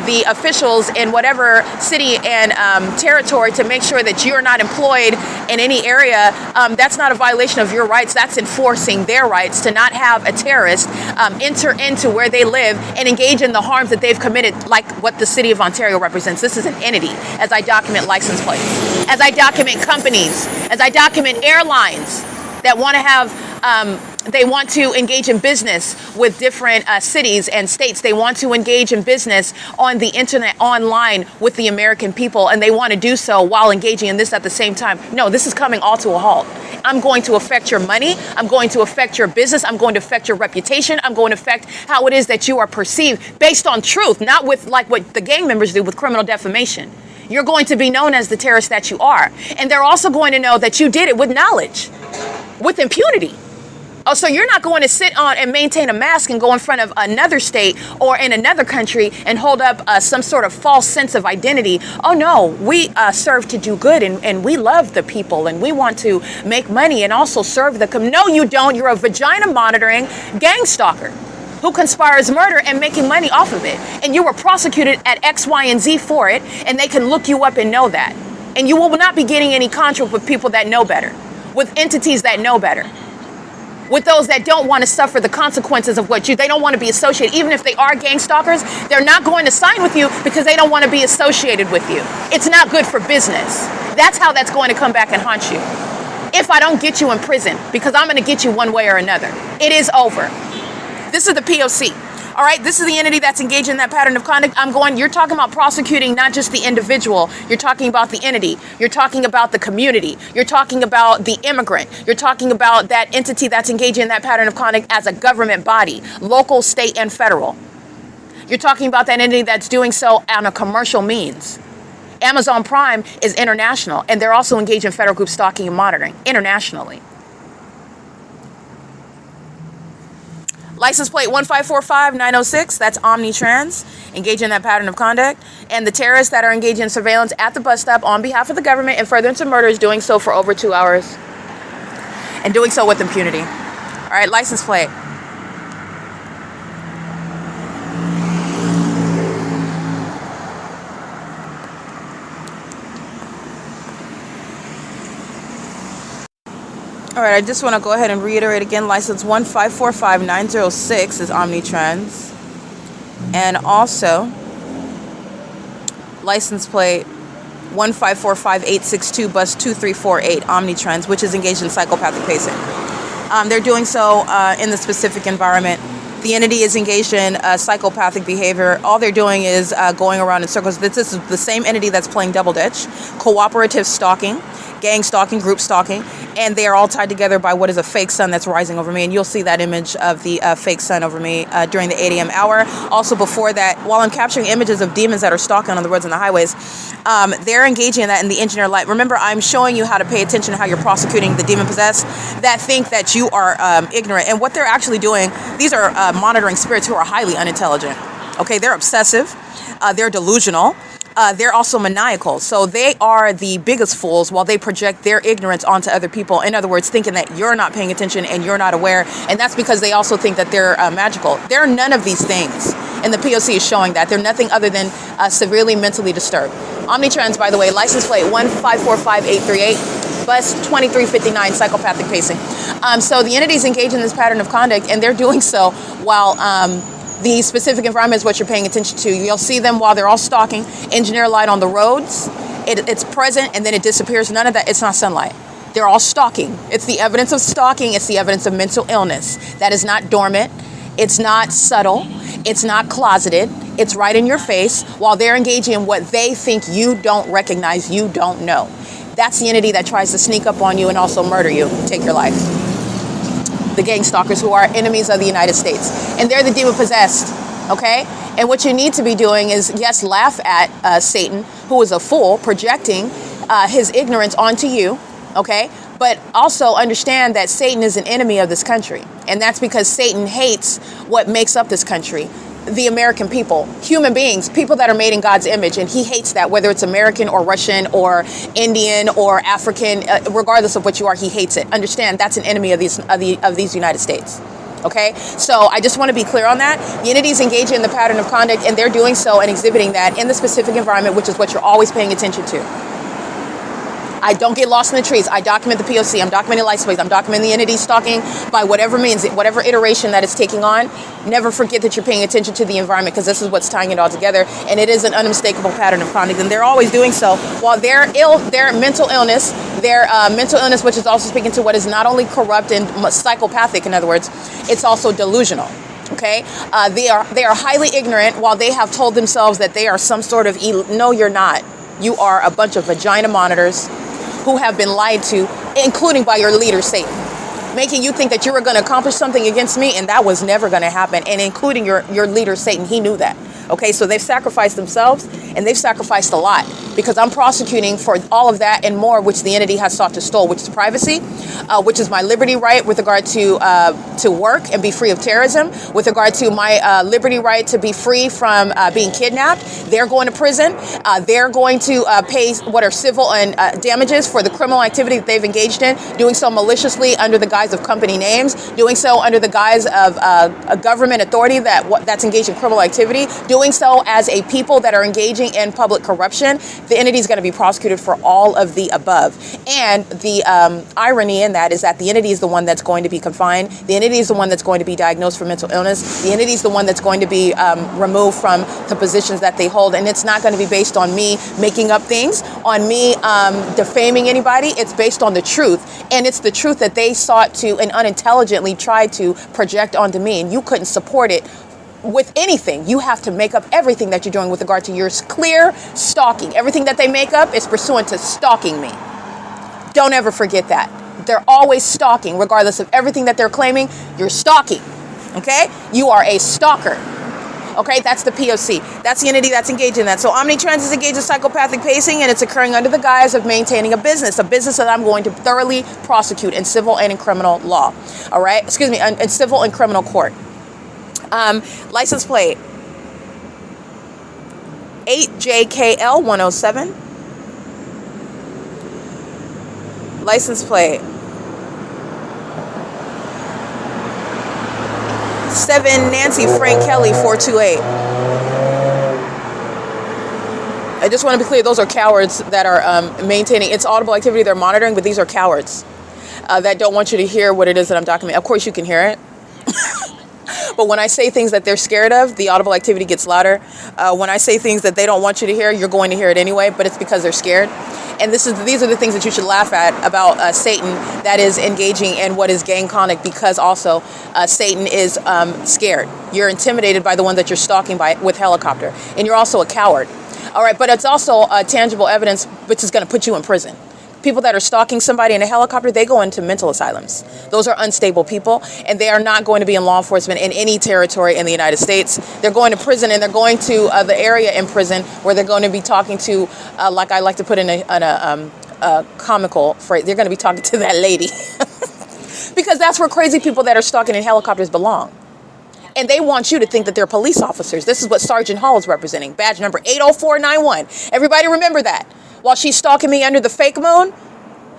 the officials in whatever city and territory to make sure that you're not employed in any area, that's not a violation of your rights. That's enforcing their rights to not have a terrorist enter into where they live and engage in the harms that they've committed, like what the city of Ontario represents. This is an entity, as I document license plates, as I document companies, as I document airlines that want to have, they want to engage in business with different cities and states. They want to engage in business on the internet, online with the American people, and they want to do so while engaging in this at the same time. No, this is coming all to a halt. I'm going to affect your money. I'm going to affect your business. I'm going to affect your reputation. I'm going to affect how it is that you are perceived based on truth, not with like what the gang members do with criminal defamation. You're going to be known as the terrorist that you are. And they're also going to know that you did it with knowledge, with impunity. Oh, so you're not going to sit on and maintain a mask and go in front of another state or in another country and hold up some sort of false sense of identity. Oh, no, we serve to do good, and we love the people, and we want to make money and also serve the community. No, you don't. You're a vagina monitoring gang stalker who conspires murder and making money off of it. And you were prosecuted at X, Y, and Z for it, and they can look you up and know that. And you will not be getting any contract with people that know better, with entities that know better, with those that don't want to suffer the consequences of what they don't want to be associated. Even if they are gang stalkers, they're not going to sign with you because they don't want to be associated with you. It's not good for business. That's how that's going to come back and haunt you. If I don't get you in prison, because I'm going to get you one way or another. It is over. This is the P.O.C. All right, this is the entity that's engaged in that pattern of conduct. You're talking about prosecuting not just the individual, you're talking about the entity, you're talking about the community, you're talking about the immigrant, you're talking about that entity that's engaged in that pattern of conduct as a government body, local, state, and federal. You're talking about that entity that's doing so on a commercial means. Amazon Prime is international, and they're also engaged in federal group stalking and monitoring internationally. License plate 1545906, that's Omnitrans, engaged in that pattern of conduct. And the terrorists that are engaged in surveillance at the bus stop on behalf of the government and furtherance of murder is doing so for over 2 hours. And doing so with impunity. All right, license plate. All right, I just want to go ahead and reiterate again, license 1545906 is Omnitrans. And also, license plate 1545862 bus 2348 Omnitrans, which is engaged in psychopathic pacing. They're doing so in the specific environment. The entity is engaged in psychopathic behavior. All they're doing is going around in circles. This is the same entity that's playing double dutch, cooperative stalking, gang stalking, group stalking, and they are all tied together by what is a fake sun that's rising over me. And you'll see that image of the fake sun over me during the 8 a.m. hour. Also before that, while I'm capturing images of demons that are stalking on the roads and the highways, they're engaging in that in the engineer light. Remember, I'm showing you how to pay attention to how you're prosecuting the demon possessed that think that you are ignorant. And what they're actually doing, these are monitoring spirits who are highly unintelligent. Okay, they're obsessive, they're delusional. They're also maniacal. So they are the biggest fools while they project their ignorance onto other people. In other words, thinking that you're not paying attention and you're not aware. And that's because they also think that they're magical. They're none of these things. And the P.O.C. is showing that. They're nothing other than severely mentally disturbed. Omnitrans, by the way, license plate 1545838. Bus 2359, psychopathic pacing. So the entities engage in this pattern of conduct, and they're doing so while the specific environment is what you're paying attention to. You'll see them while they're all stalking. Engineer light on the roads. It's present, and then it disappears. None of that. It's not sunlight. They're all stalking. It's the evidence of stalking. It's the evidence of mental illness. That is not dormant. It's not subtle. It's not closeted. It's right in your face while they're engaging in what they think you don't recognize, you don't know. That's the entity that tries to sneak up on you and also murder you, take your life. The gang stalkers who are enemies of the United States. And they're the demon possessed, okay? And what you need to be doing is, yes, laugh at Satan, who is a fool, projecting his ignorance onto you, okay? But also understand that Satan is an enemy of this country. And that's because Satan hates what makes up this country. The American people, human beings, people that are made in God's image, and he hates that, whether it's American or Russian or Indian or African, regardless of what you are, he hates it. Understand, that's an enemy of these United States. Okay, so I just want to be clear on that. The entities engage in the pattern of conduct, and they're doing so and exhibiting that in the specific environment, which is what you're always paying attention to. I don't get lost in the trees. I document the P.O.C. I'm documenting license plates. I'm documenting the entity stalking by whatever means, whatever iteration that it's taking on. Never forget that you're paying attention to the environment, because this is what's tying it all together. And it is an unmistakable pattern of conduct. And they're always doing so while their mental illness, which is also speaking to what is not only corrupt and psychopathic, in other words, it's also delusional. Okay, they are highly ignorant while they have told themselves that they are some sort of no, you're not. You are a bunch of vagina monitors who have been lied to, including by your leader, Satan, making you think that you were going to accomplish something against me, and that was never going to happen, and including your leader, Satan. He knew that. Okay, so they've sacrificed themselves, and they've sacrificed a lot, because I'm prosecuting for all of that and more, which the entity has sought to steal, which is privacy, which is my liberty right with regard to work and be free of terrorism, with regard to my liberty right to be free from being kidnapped. They're going to prison. They're going to pay what are civil and damages for the criminal activity that they've engaged in, doing so maliciously under the guise of company names, doing so under the guise of a government authority that's engaged in criminal activity, doing doing so as a people that are engaging in public corruption, the entity is going to be prosecuted for all of the above. And the irony in that is that the entity is the one that's going to be confined. The entity is the one that's going to be diagnosed for mental illness. The entity is the one that's going to be removed from the positions that they hold. And it's not going to be based on me making up things, on me defaming anybody. It's based on the truth. And it's the truth that they sought to and unintelligently tried to project onto me. And you couldn't support it with anything. You have to make up everything that you're doing with regard to your clear stalking. Everything that they make up is pursuant to stalking me. Don't ever forget that. They're always stalking, regardless of everything that they're claiming. You're stalking. Okay? You are a stalker. Okay? That's the P.O.C. That's the entity that's engaged in that. So omnitrans is engaged in psychopathic pacing, and it's occurring under the guise of maintaining a business that I'm going to thoroughly prosecute in civil and in criminal law. All right? Excuse me, in civil and criminal court. License plate 8JKL 107. License plate 7 Nancy Frank Kelly 428. I just want to be clear, those are cowards that are maintaining it's audible activity they're monitoring, but these are cowards that don't want you to hear what it is that I'm documenting. Of course you can hear it. But when I say things that they're scared of, the audible activity gets louder. When I say things that they don't want you to hear, you're going to hear it anyway, but it's because they're scared. And these are the things that you should laugh at about Satan that is engaging in what is gang conduct, because also Satan is scared. You're intimidated by the one that you're stalking with helicopter. And you're also a coward. All right, but it's also tangible evidence which is going to put you in prison. People that are stalking somebody in a helicopter, they go into mental asylums. Those are unstable people, and they are not going to be in law enforcement in any territory in the United States. They're going to prison, and they're going to the area in prison where they're going to be talking to, like I like to put in a comical phrase, they're going to be talking to that lady. Because that's where crazy people that are stalking in helicopters belong. And they want you to think that they're police officers. This is what Sergeant Hall is representing. Badge number 80491. Everybody remember that. While she's stalking me under the fake moon,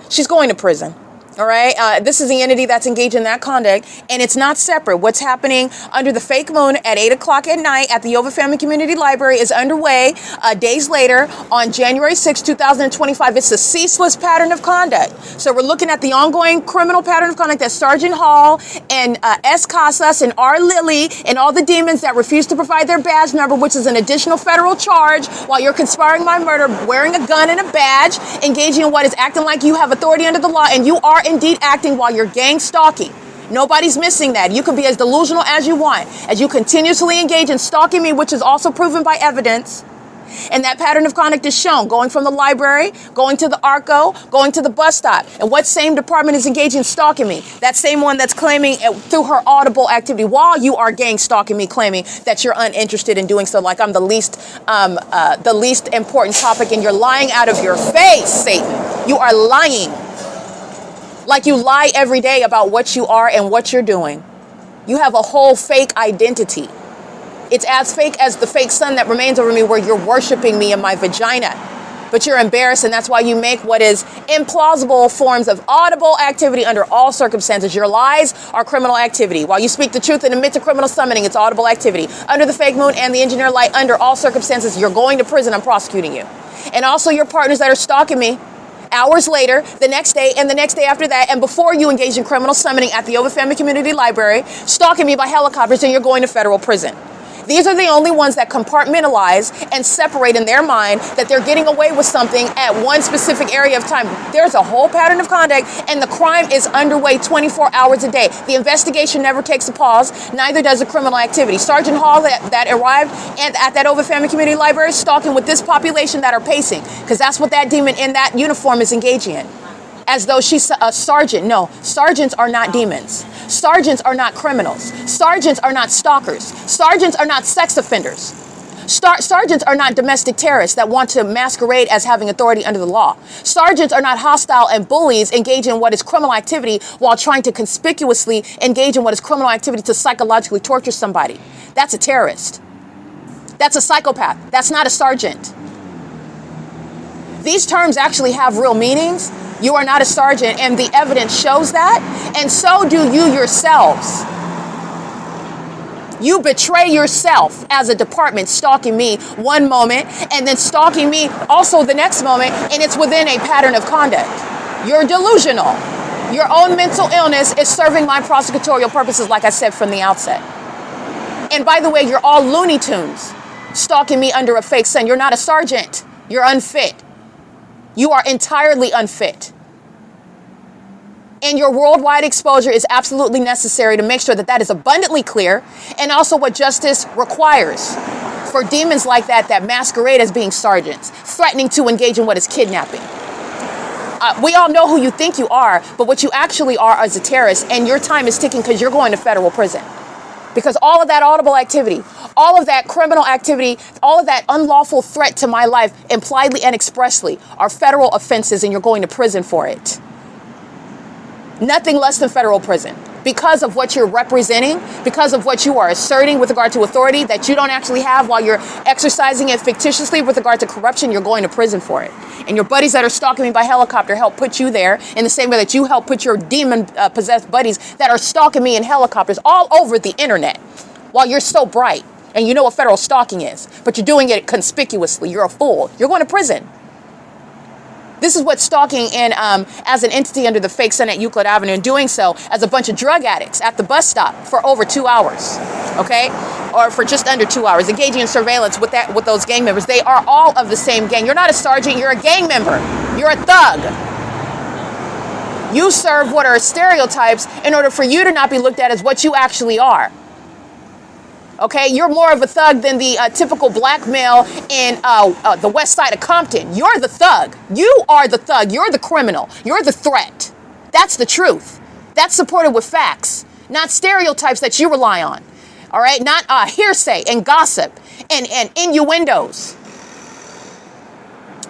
she's going to prison. All right. This is the entity that's engaged in that conduct, and it's not separate. What's happening under the fake moon at 8 o'clock at night at the Ovitt Family Community Library is underway days later on January 6, 2025. It's a ceaseless pattern of conduct. So we're looking at the ongoing criminal pattern of conduct that Sergeant Hall and S. Casas and R. Lilly and all the demons that refuse to provide their badge number, which is an additional federal charge, while you're conspiring my murder, wearing a gun and a badge, engaging in what is acting like you have authority under the law, and you are indeed acting while you're gang stalking. Nobody's missing that. You can be as delusional as you want, as you continuously engage in stalking me, which is also proven by evidence. And that pattern of conduct is shown going from the library, going to the ARCO, going to the bus stop. And what same department is engaged in stalking me? That same one that's claiming through her audible activity while you are gang stalking me, claiming that you're uninterested in doing so, like I'm the least important topic, and you're lying out of your face, Satan. You are lying. Like you lie every day about what you are and what you're doing. You have a whole fake identity. It's as fake as the fake sun that remains over me, where you're worshiping me in my vagina. But you're embarrassed, and that's why you make what is implausible forms of audible activity under all circumstances. Your lies are criminal activity. While you speak the truth and admit to criminal summoning, it's audible activity. Under the fake moon and the engineer light, under all circumstances, you're going to prison. I'm prosecuting you. And also your partners that are stalking me, hours later, the next day, and the next day after that, and before you engage in criminal summoning at the Ovitt Family Community Library, stalking me by helicopters, and you're going to federal prison. These are the only ones that compartmentalize and separate in their mind that they're getting away with something at one specific area of time. There's a whole pattern of conduct, and the crime is underway 24 hours a day. The investigation never takes a pause, neither does the criminal activity. Sergeant Hall that arrived at that Ovitt Family Community Library stalking with this population that are pacing, because that's what that demon in that uniform is engaging in. As though she's a sergeant. No, sergeants are not demons. Sergeants are not criminals. Sergeants are not stalkers. Sergeants are not sex offenders. Sergeants are not domestic terrorists that want to masquerade as having authority under the law. Sergeants are not hostile and bullies engaging in what is criminal activity while trying to conspicuously engage in what is criminal activity to psychologically torture somebody. That's a terrorist. That's a psychopath. That's not a sergeant. These terms actually have real meanings. You are not a sergeant, and the evidence shows that, and so do you yourselves. You betray yourself as a department, stalking me one moment and then stalking me also the next moment, and it's within a pattern of conduct. You're delusional. Your own mental illness is serving my prosecutorial purposes, like I said from the outset. And by the way, you're all Looney Tunes stalking me under a fake sun. You're not a sergeant. You're unfit. You are entirely unfit. And your worldwide exposure is absolutely necessary to make sure that that is abundantly clear, and also what justice requires for demons like that masquerade as being sergeants, threatening to engage in what is kidnapping. We all know who you think you are, but what you actually are is a terrorist, and your time is ticking because you're going to federal prison. Because all of that audible activity, all of that criminal activity, all of that unlawful threat to my life, impliedly and expressly, are federal offenses, and you're going to prison for it. Nothing less than federal prison. Because of what you're representing, because of what you are asserting with regard to authority that you don't actually have while you're exercising it fictitiously with regard to corruption, you're going to prison for it. And your buddies that are stalking me by helicopter help put you there in the same way that you help put your demon-possessed buddies that are stalking me in helicopters all over the internet while you're so bright and you know what federal stalking is, but you're doing it conspicuously. You're a fool. You're going to prison. This is what stalking in as an entity under the fake sun at Euclid Avenue, and doing so as a bunch of drug addicts at the bus stop for over 2 hours, okay? Or for just under 2 hours, engaging in surveillance with those gang members. They are all of the same gang. You're not a sergeant, you're a gang member. You're a thug. You serve what are stereotypes in order for you to not be looked at as what you actually are. Okay, you're more of a thug than the typical black male in the west side of Compton. You're the thug. You are the thug. You're the criminal. You're the threat. That's the truth. That's supported with facts, not stereotypes that you rely on. All right, not hearsay and gossip and innuendos.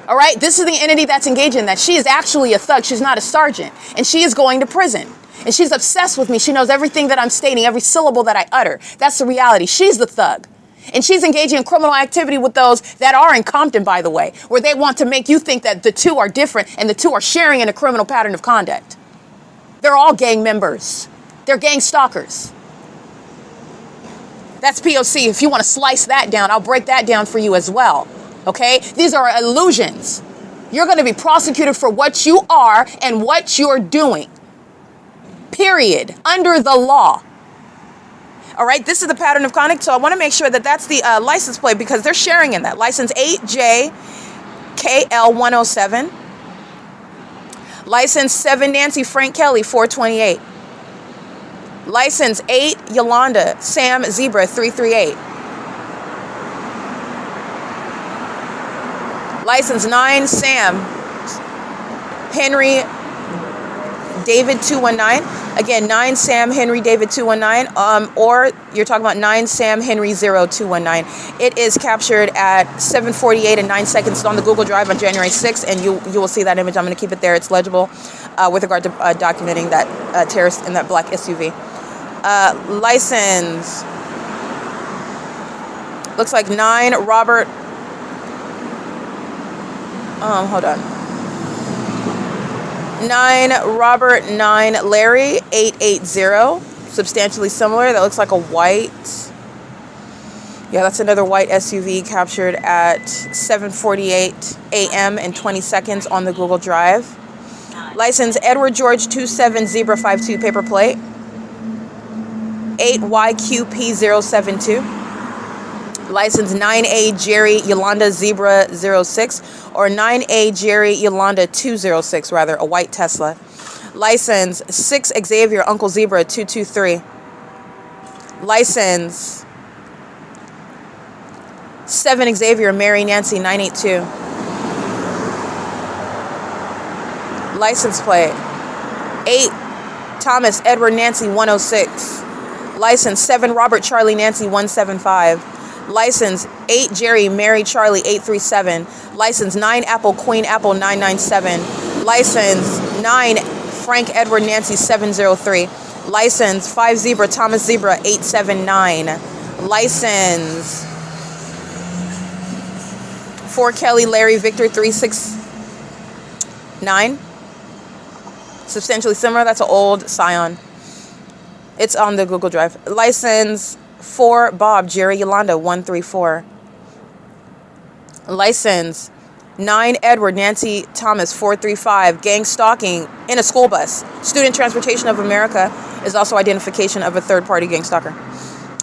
All right, this is the entity that's engaged in that. She is actually a thug. She's not a sergeant, and she is going to prison. And she's obsessed with me. She knows everything that I'm stating, every syllable that I utter. That's the reality. She's the thug. And she's engaging in criminal activity with those that are in Compton, by the way, where they want to make you think that the two are different and the two are sharing in a criminal pattern of conduct. They're all gang members. They're gang stalkers. That's P.O.C. If you want to slice that down, I'll break that down for you as well. Okay? These are illusions. You're going to be prosecuted for what you are and what you're doing. Period. Under the law. All right, this is the pattern of conduct, so I want to make sure that that's the license plate because they're sharing in that. License 8JKL107. License 7 Nancy Frank Kelly 428. License 8 Yolanda Sam Zebra 338. License 9 Sam Henry David 219. Again, 9 Sam Henry David 219, or you're talking about 9 Sam Henry 0219. It is captured at 7:48 and 9 seconds. It's on the Google Drive on January 6th, and you will see that image. I'm going to keep it there. It's legible with regard to documenting that terrorist in that black SUV. License looks like 9 Robert. Hold on. 9 Robert 9 Larry 880, substantially similar. That looks like a white. Yeah, that's another white SUV captured at 7:48 a.m. and 20 seconds on the Google Drive. License Edward George 27 Zebra 52 paper plate 8YQP072. License 9A Jerry Yolanda Zebra 06 or 9A Jerry Yolanda 206, rather, a white Tesla. License 6 Xavier Uncle Zebra 223. License 7 Xavier Mary Nancy 982. License plate 8 Thomas Edward Nancy 106. License 7 Robert Charlie Nancy 175. License 8 Jerry Mary Charlie 837. License 9 Apple Queen Apple 997. License 9 Frank Edward Nancy 703. License 5 Zebra Thomas Zebra 879. License 4 Kelly Larry Victor 369. Substantially similar. That's an old Scion. It's on the Google Drive. License 4 Bob, Jerry, Yolanda, 134. License 9 Edward, Nancy, Thomas, 435. Gang stalking in a school bus. Student Transportation of America is also identification of a third-party gang stalker.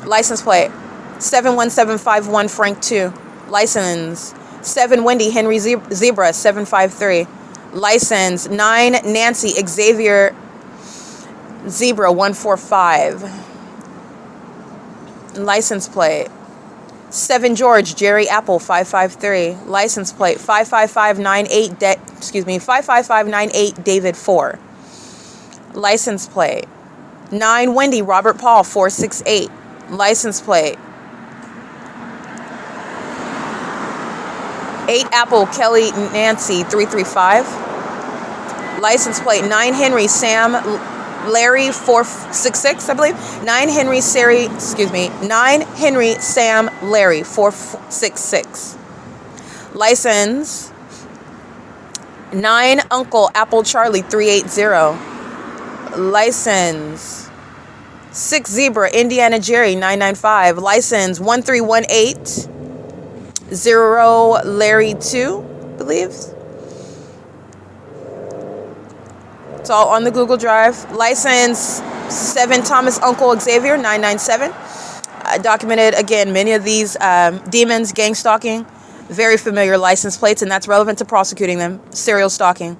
License plate 71751 Frank 2. License 7 Wendy Henry Zebra 753. License 9 Nancy Xavier Zebra 145. License plate 7 George Jerry Apple 553. License plate 55598 David 4. License plate 9 Wendy Robert Paul 468. License plate 8 Apple Kelly Nancy 335. License plate 9 Henry Sam Larry 466, I believe. 9 Henry Sam Larry 466. License 9 Uncle Apple Charlie 380. License 6 Zebra Indiana Jerry 995. License 1318 0 Larry 2, I believe. It's all on the Google Drive. License 7 Thomas Uncle Xavier 997. Documented, again, many of these demons, gang stalking, very familiar license plates, and that's relevant to prosecuting them. Serial stalking.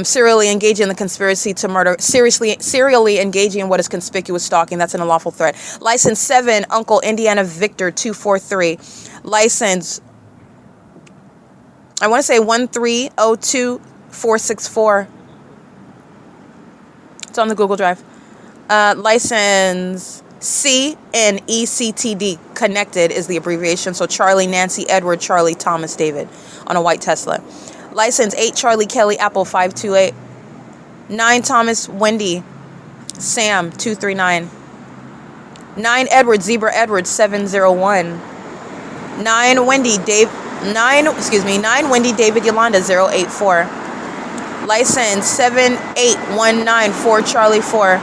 Serially engaging in the conspiracy to murder. Serially engaging in what is conspicuous stalking. That's an unlawful threat. License 7 Uncle Indiana Victor 243. License, I want to say 1302464. It's on the Google Drive. License CNECTD, connected is the abbreviation. So Charlie, Nancy, Edward, Charlie, Thomas, David on a white Tesla. License 8 Charlie Kelly Apple 528. 9 Thomas Wendy Sam 239. 9 Edward Zebra Edward 701. 9 Wendy David Yolanda 084. License 78194 Charlie 4.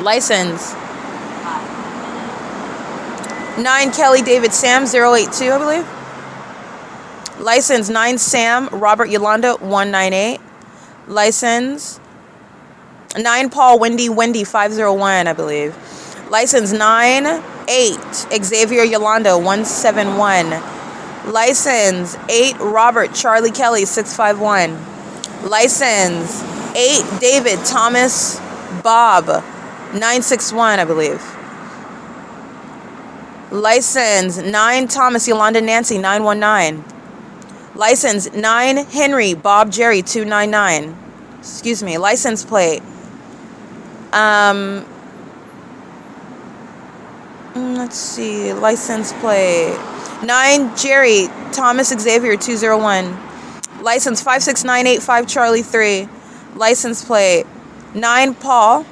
License 9 Kelly David Sam 082, I believe. License 9 Sam Robert Yolanda 198. License 9 Paul Wendy 501, I believe. License 9 8 Xavier Yolanda 171. License 8 Robert Charlie Kelly 651. License 8 David Thomas Bob 961, I believe. License 9 Thomas Yolanda Nancy 919. License 9 Henry Bob Jerry 299. Excuse me. License plate. Let's see. License plate 9 Jerry Thomas Xavier 201. License 56985 Charlie 3. License plate 9 Paul,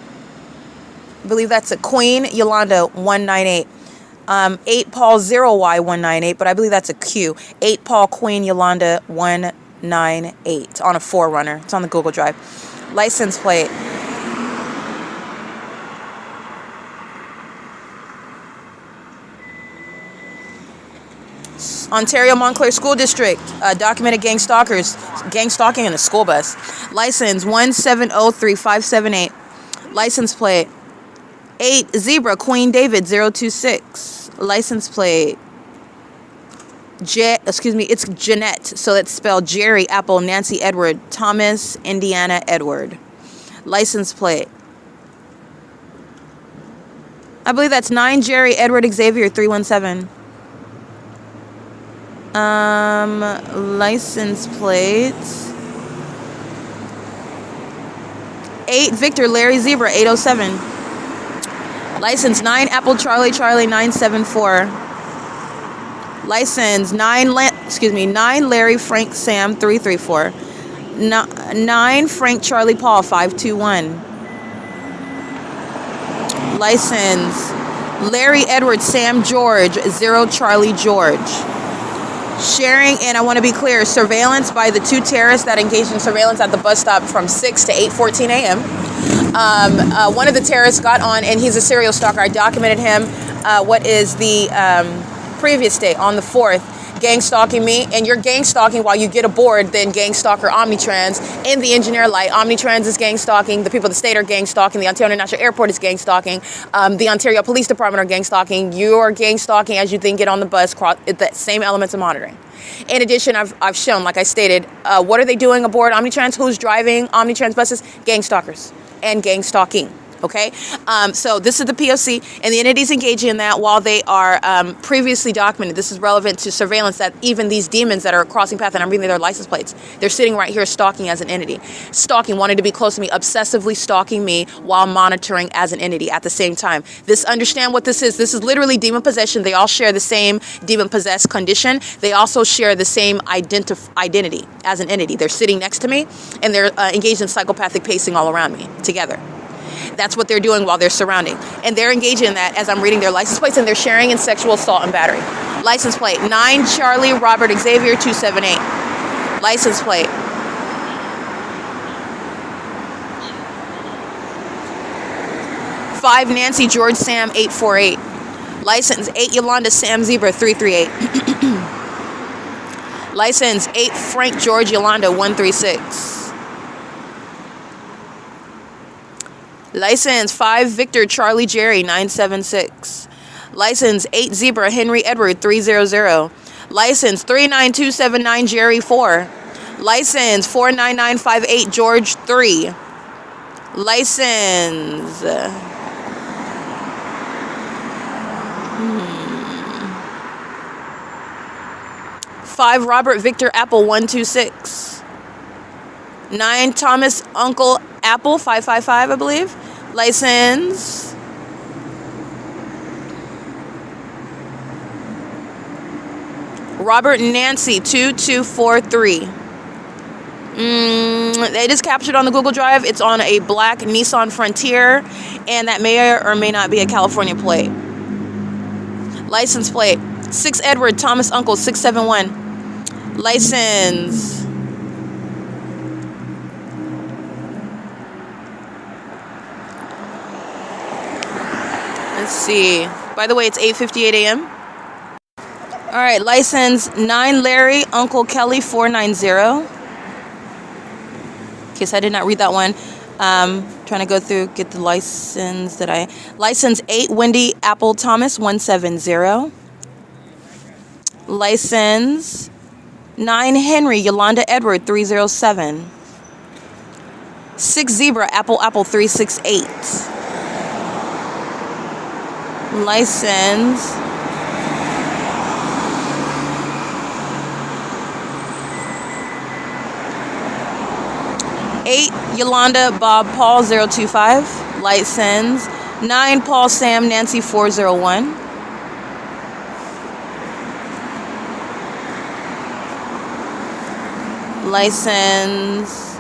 I believe that's a Queen Yolanda 198. 8 Paul 0Y198, but I believe that's a Q. 8 Paul Queen Yolanda 198 on a 4Runner. It's on the Google Drive. License plate. Ontario Montclair School District, documented gang stalking in a school bus. License 1703578. License plate 8 Zebra Queen David 026. License plate it's Jeanette, so that's spelled Jerry Apple Nancy Edward Thomas Indiana Edward. License plate, I believe that's 9 Jerry Edward Xavier 317. License plates 8 Victor Larry Zebra 807. License 9 Apple Charlie 974. License 9 Larry Frank Sam 334. 9 Frank Charlie Paul 521. License Larry Edward Sam George 0 Charlie George. Sharing, and I want to be clear, surveillance by the 2 terrorists that engaged in surveillance at the bus stop from 6 to 8:14 a.m. One of the terrorists got on, and he's a serial stalker. I documented him. what is the previous day, on the 4th, gang stalking me, and you're gang stalking while you get aboard, then gang stalker Omnitrans in the engineer light. Omnitrans is gang stalking, the people of the state are gang stalking, the Ontario International Airport is gang stalking, the Ontario Police Department are gang stalking, you're gang stalking as you then get on the bus, the same elements of monitoring. In addition, I've shown, like I stated, what are they doing aboard Omnitrans? Who's driving Omnitrans buses? Gang stalkers and gang stalking. Okay, so this is the P.O.C. and the entities engaging in that while they are previously documented. This is relevant to surveillance that even these demons that are crossing path, and I'm reading their license plates, they're sitting right here stalking as an entity. Stalking, wanting to be close to me, obsessively stalking me while monitoring as an entity at the same time. Understand what this is. This is literally demon possession. They all share the same demon possessed condition. They also share the same identity as an entity. They're sitting next to me and they're engaged in psychopathic pacing all around me together. That's what they're doing while they're surrounding. And they're engaging in that as I'm reading their license plates, and they're sharing in sexual assault and battery. License plate, 9 Charlie Robert Xavier 278. License plate. Five Nancy George Sam 848. License 8 Yolanda Sam Zebra 338. License 8 Frank George Yolanda 136. License 5 Victor Charlie Jerry 976. License 8 Zebra Henry Edward 300. License 39279 Jerry 4. License 49958 George 3. License 5 Robert Victor Apple 126. 9 Thomas Uncle Apple 555, I believe. License Robert Nancy 2243. It is captured on the Google Drive. It's on a black Nissan Frontier, and that may or may not be a California plate. License plate 6 Edward Thomas Uncle 671. License let's see. By the way, it's 8:58 a.m. All right, license 9 Larry Uncle Kelly 490. In case I did not read that one. Trying to go through, get the license that I... License 8 Wendy Apple Thomas 170. License 9 Henry Yolanda Edward 307. 6 Zebra Apple 368. License 8 Yolanda Bob Paul 025. License 9 Paul Sam Nancy 401. License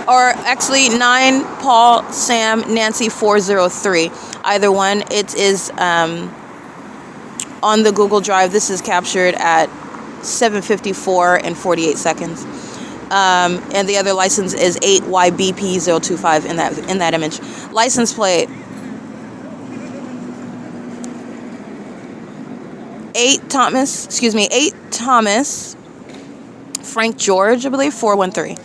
or actually 9 Paul Sam Nancy 403. Either one. It is on the Google Drive. This is captured at 7:54 and 48 seconds. And the other license is 8YBP025 in that image. License plate 8 Thomas Frank George, I believe, 413.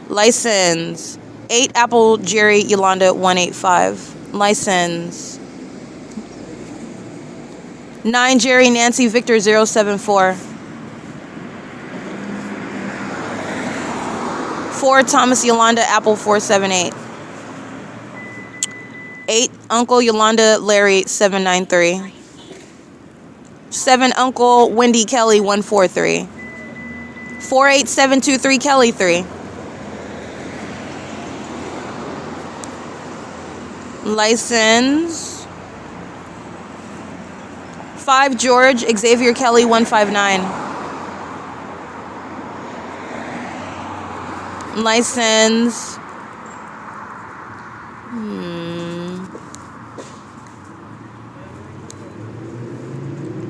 License 8 Apple Jerry Yolanda 185. License 9 Jerry Nancy Victor 074. 4 Thomas Yolanda Apple 478. 8 Uncle Yolanda Larry 793. 7 Uncle Wendy Kelly 143. 48723 Kelly 3. License 5 George Xavier Kelly 159. License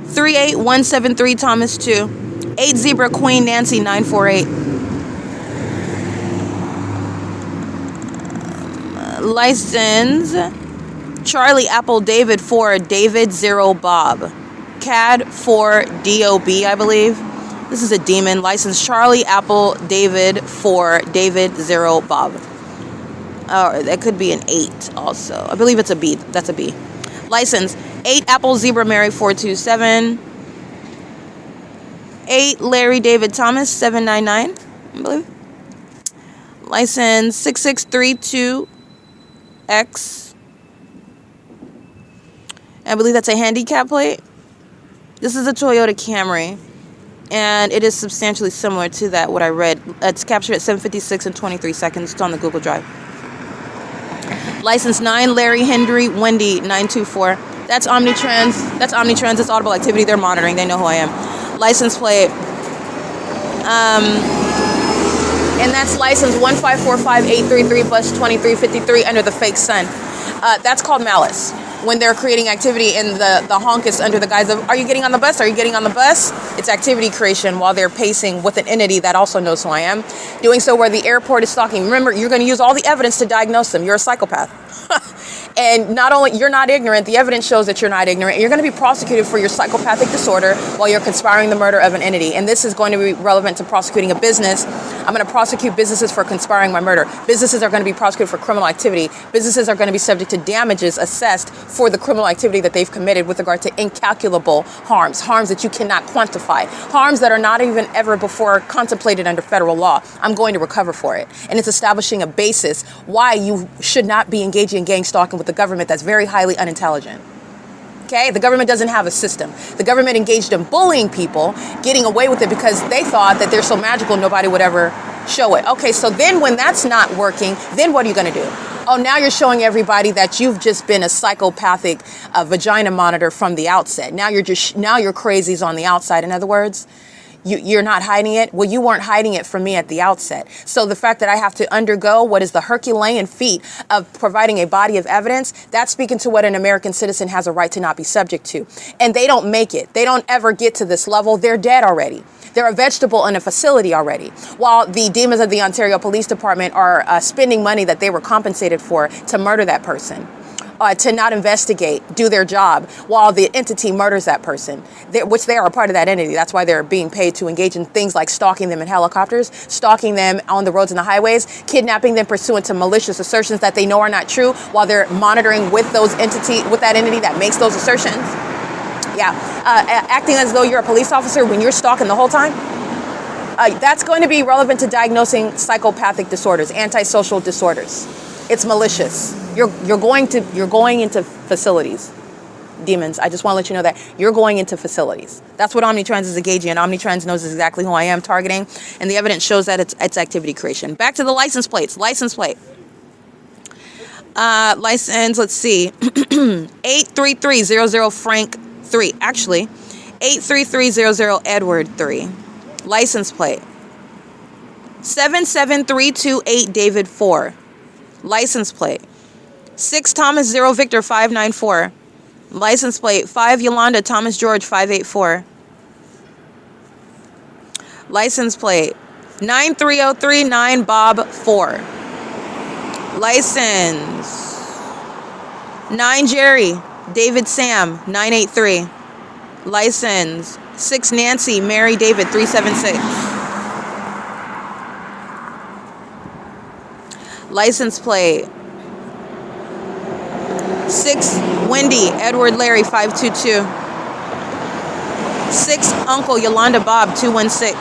38173 Thomas 2. 8 Zebra Queen Nancy 948. License Charlie Apple David 4 David 0 Bob. CAD 4 DOB, I believe. This is a demon. License Charlie Apple David 4 David 0 Bob. Oh, that could be an 8 also. I believe it's a B. That's a B. License 8 Apple Zebra Mary 427. 8 Larry David Thomas 799, I believe. License 6632X. I believe that's a handicap plate. This is a Toyota Camry, and it is substantially similar to that, what I read. It's captured at 7:56 and 23 seconds. It's on the Google Drive. License 9 Larry Hendry Wendy 924. That's Omnitrans. That's Omnitrans. It's audible activity. They're monitoring. They know who I am. License plate. And that's license 1545833 bus 2353 under the fake sun. That's called malice. When they're creating activity and the honk is under the guise of, are you getting on the bus? Are you getting on the bus? It's activity creation while they're pacing with an entity that also knows who I am. Doing so where the airport is stalking. Remember, you're going to use all the evidence to diagnose them. You're a psychopath. And not only, you're not ignorant, the evidence shows that you're not ignorant. You're going to be prosecuted for your psychopathic disorder while you're conspiring the murder of an entity. And this is going to be relevant to prosecuting a business. I'm going to prosecute businesses for conspiring my murder. Businesses are going to be prosecuted for criminal activity. Businesses are going to be subject to damages assessed for the criminal activity that they've committed with regard to incalculable harms, harms that you cannot quantify, harms that are not even ever before contemplated under federal law. I'm going to recover for it. And it's establishing a basis why you should not be engaging in gang stalking with the government that's very highly unintelligent. Okay? The government doesn't have a system. The government engaged in bullying people, getting away with it because they thought that they're so magical nobody would ever show it. Okay, so then when that's not working, then what are you going to do? Oh, now you're showing everybody that you've just been a psychopathic vagina monitor from the outset. Now you're crazies on the outside. In other words, you're not hiding it. Well, you weren't hiding it from me at the outset. So the fact that I have to undergo what is the Herculean feat of providing a body of evidence, that's speaking to what an American citizen has a right to not be subject to. And they don't make it. They don't ever get to this level. They're dead already. They're a vegetable in a facility already. While the demons of the Ontario Police Department are spending money that they were compensated for to murder that person. To not investigate, do their job, while the entity murders that person, which they are a part of that entity. That's why they're being paid to engage in things like stalking them in helicopters, stalking them on the roads and the highways, kidnapping them pursuant to malicious assertions that they know are not true, while they're monitoring with that entity that makes those assertions. Yeah, acting as though you're a police officer when you're stalking the whole time. That's going to be relevant to diagnosing psychopathic disorders, antisocial disorders. It's malicious. You're going into facilities, demons. I just want to let you know that you're going into facilities. That's what Omnitrans is engaging in. Omnitrans knows exactly who I am targeting, and the evidence shows that it's activity creation. Back to the license plates. License plate. License. Let's see. 83300 Frank 3. Actually, 83300 Edward 3. License plate. 77328 David 4. License plate. 6 Thomas 0 Victor 594. License plate. 5 Yolanda Thomas George 584. License plate. 93039 Bob 4. License. 9 Jerry David Sam 983. License. 6 Nancy Mary David 376. License plate. 6 Wendy Edward Larry 522. 6 Uncle Yolanda Bob 216.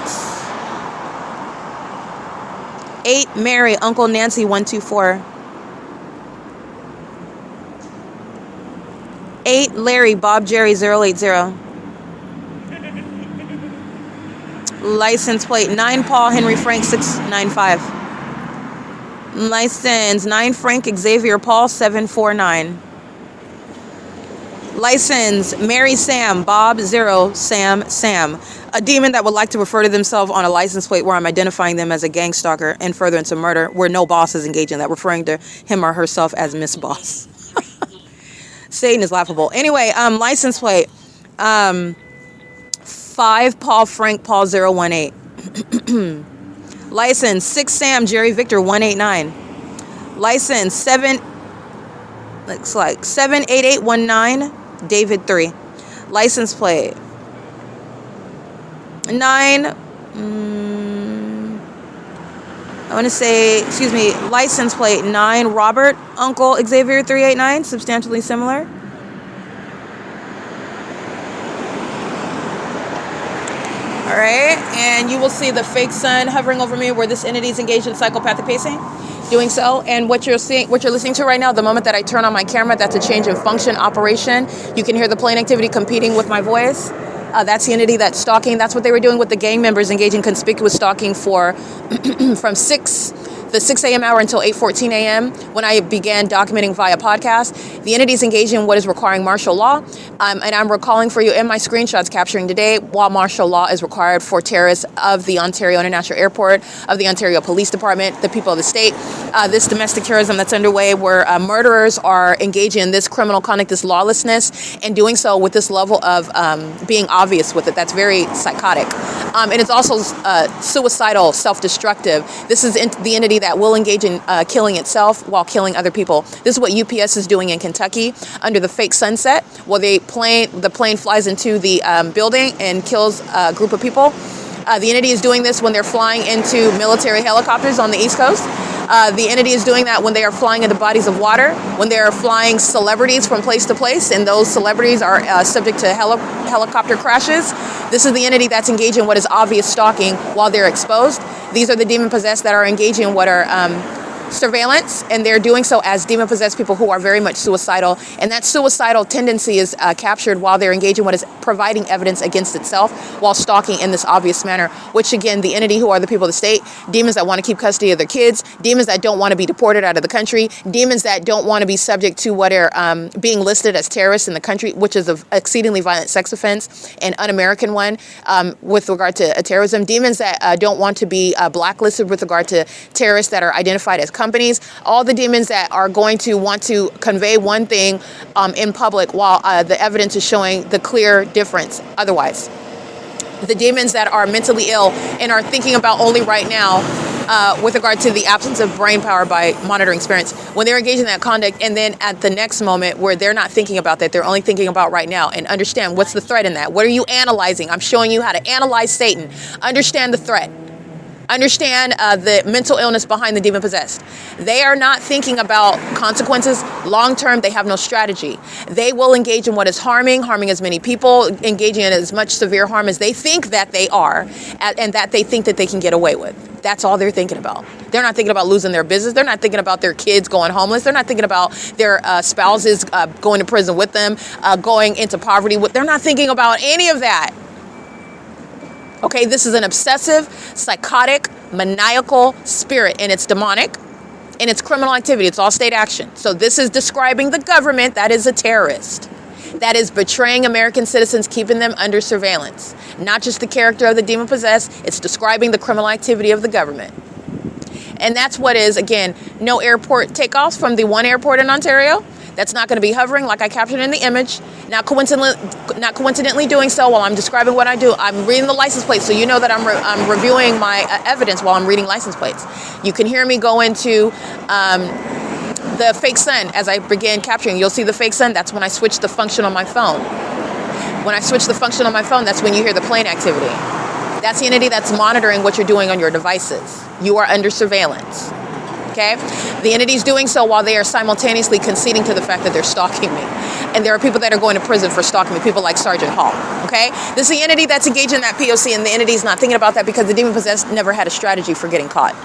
8 Mary Uncle Nancy 124. 8 Larry Bob Jerry 080. License plate. 9 Paul Henry Frank 695. License. 9 Frank Xavier Paul 749. License. Mary Sam Bob 0 Sam Sam. A demon that would like to refer to themselves on a license plate where I'm identifying them as a gang stalker and furtherance of murder, where no boss is engaged in that, referring to him or herself as Miss Boss. Satan is laughable. Anyway, license plate. 5 Paul Frank Paul 018. License. 6 Sam Jerry Victor 189. License. 7 Looks like 78819 David 3. License plate 9. I want to say, excuse me, license plate 9 Robert Uncle Xavier 389. Substantially similar. All right, and you will see the fake sun hovering over me where this entity is engaged in psychopathic pacing. Doing so, and what you're listening to right now, the moment that I turn on my camera, that's a change in function operation. You can hear the plane activity competing with my voice. That's the entity that's stalking. That's what they were doing with the gang members, engaging conspicuous stalking for from 6 a.m. hour until 8:14 a.m. when I began documenting via podcast. The entity is engaged in what is requiring martial law, and I'm recalling for you in my screenshots capturing today while martial law is required for terrorists of the Ontario International Airport, of the Ontario Police Department, the people of the state. This domestic terrorism that's underway where murderers are engaging in this criminal conduct, this lawlessness, and doing so with this level of being obvious with it. That's very psychotic. And it's also suicidal, self-destructive. This is the entity that will engage in killing itself while killing other people. This is what UPS is doing in Kentucky under the fake sunset, where the plane flies into the building and kills a group of people. The entity is doing this when they're flying into military helicopters on the East Coast. The entity is doing that when they are flying into bodies of water, when they are flying celebrities from place to place, and those celebrities are subject to helicopter crashes. This is the entity that's engaged in what is obvious stalking while they're exposed. These are the demon-possessed that are engaging in what are surveillance, and they're doing so as demon-possessed people who are very much suicidal. And that suicidal tendency is captured while they're engaged in what is providing evidence against itself while stalking in this obvious manner, which again, the entity who are the people of the state, demons that want to keep custody of their kids, demons that don't want to be deported out of the country, demons that don't want to be subject to what are being listed as terrorists in the country, which is an exceedingly violent sex offense, an un-American one with regard to terrorism, demons that don't want to be blacklisted with regard to terrorists that are identified as companies, all the demons that are going to want to convey one thing in public while the evidence is showing the clear difference otherwise. The demons that are mentally ill and are thinking about only right now with regard to the absence of brain power by monitoring experience, when they're engaged in that conduct, and then at the next moment where they're not thinking about that, they're only thinking about right now, and understand what's the threat in that. What are you analyzing? I'm showing you how to analyze Satan. Understand the threat. Understand the mental illness behind the demon-possessed. They are not thinking about consequences. Long-term, they have no strategy. They will engage in what is harming as many people, engaging in as much severe harm as they think that they are, and that they think that they can get away with. That's all they're thinking about. They're not thinking about losing their business. They're not thinking about their kids going homeless. They're not thinking about their spouses going to prison with them, going into poverty. They're not thinking about any of that. Okay, this is an obsessive, psychotic, maniacal spirit, and it's demonic, and it's criminal activity. It's all state action. So this is describing the government that is a terrorist, that is betraying American citizens, keeping them under surveillance. Not just the character of the demon-possessed, it's describing the criminal activity of the government. And that's what is, again, no airport takeoffs from the one airport in Ontario. That's not going to be hovering like I captured in the image. Not coincidentally doing so while I'm describing what I do. I'm reading the license plates, so you know that I'm reviewing my evidence while I'm reading license plates. You can hear me go into the fake sun as I begin capturing. You'll see the fake sun. That's when I switch the function on my phone. When I switch the function on my phone, that's when you hear the plane activity. That's the entity that's monitoring what you're doing on your devices. You are under surveillance. Okay? The entity's doing so while they are simultaneously conceding to the fact that they're stalking me. And there are people that are going to prison for stalking me, people like Sergeant Hall. Okay? This is the entity that's engaged in that P.O.C. and the entity's not thinking about that because the demon-possessed never had a strategy for getting caught.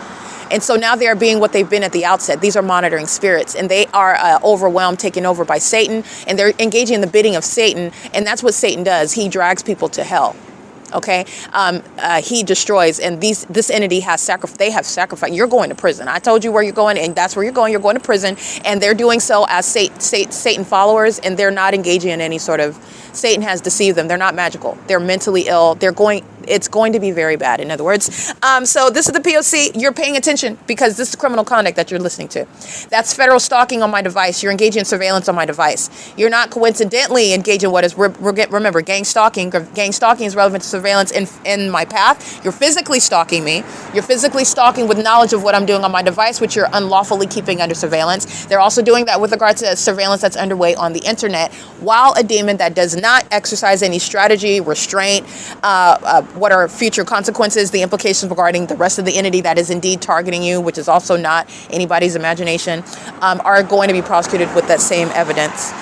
And so now they are being what they've been at the outset. These are monitoring spirits, and they are overwhelmed, taken over by Satan, and they're engaging in the bidding of Satan, and that's what Satan does. He drags people to hell. Okay, he destroys, and this entity has sacrificed. They have sacrificed. You're going to prison. I told you where you're going, and that's where you're going. You're going to prison, and they're doing so as Satan followers, and they're not engaging in any sort of. Satan has deceived them. They're not magical. They're mentally ill. They're going. it's going to be very bad, in other words. So this is the P.O.C. You're paying attention because this is criminal conduct that you're listening to. That's federal stalking on my device. You're engaging in surveillance on my device. You're not coincidentally engaging in what is, remember, gang stalking. Gang stalking is relevant to surveillance in my path. You're physically stalking me. You're physically stalking with knowledge of what I'm doing on my device, which you're unlawfully keeping under surveillance. They're also doing that with regard to surveillance that's underway on the internet, while a demon that does not exercise any strategy, restraint, what are future consequences, the implications regarding the rest of the entity that is indeed targeting you, which is also not anybody's imagination, are going to be prosecuted with that same evidence.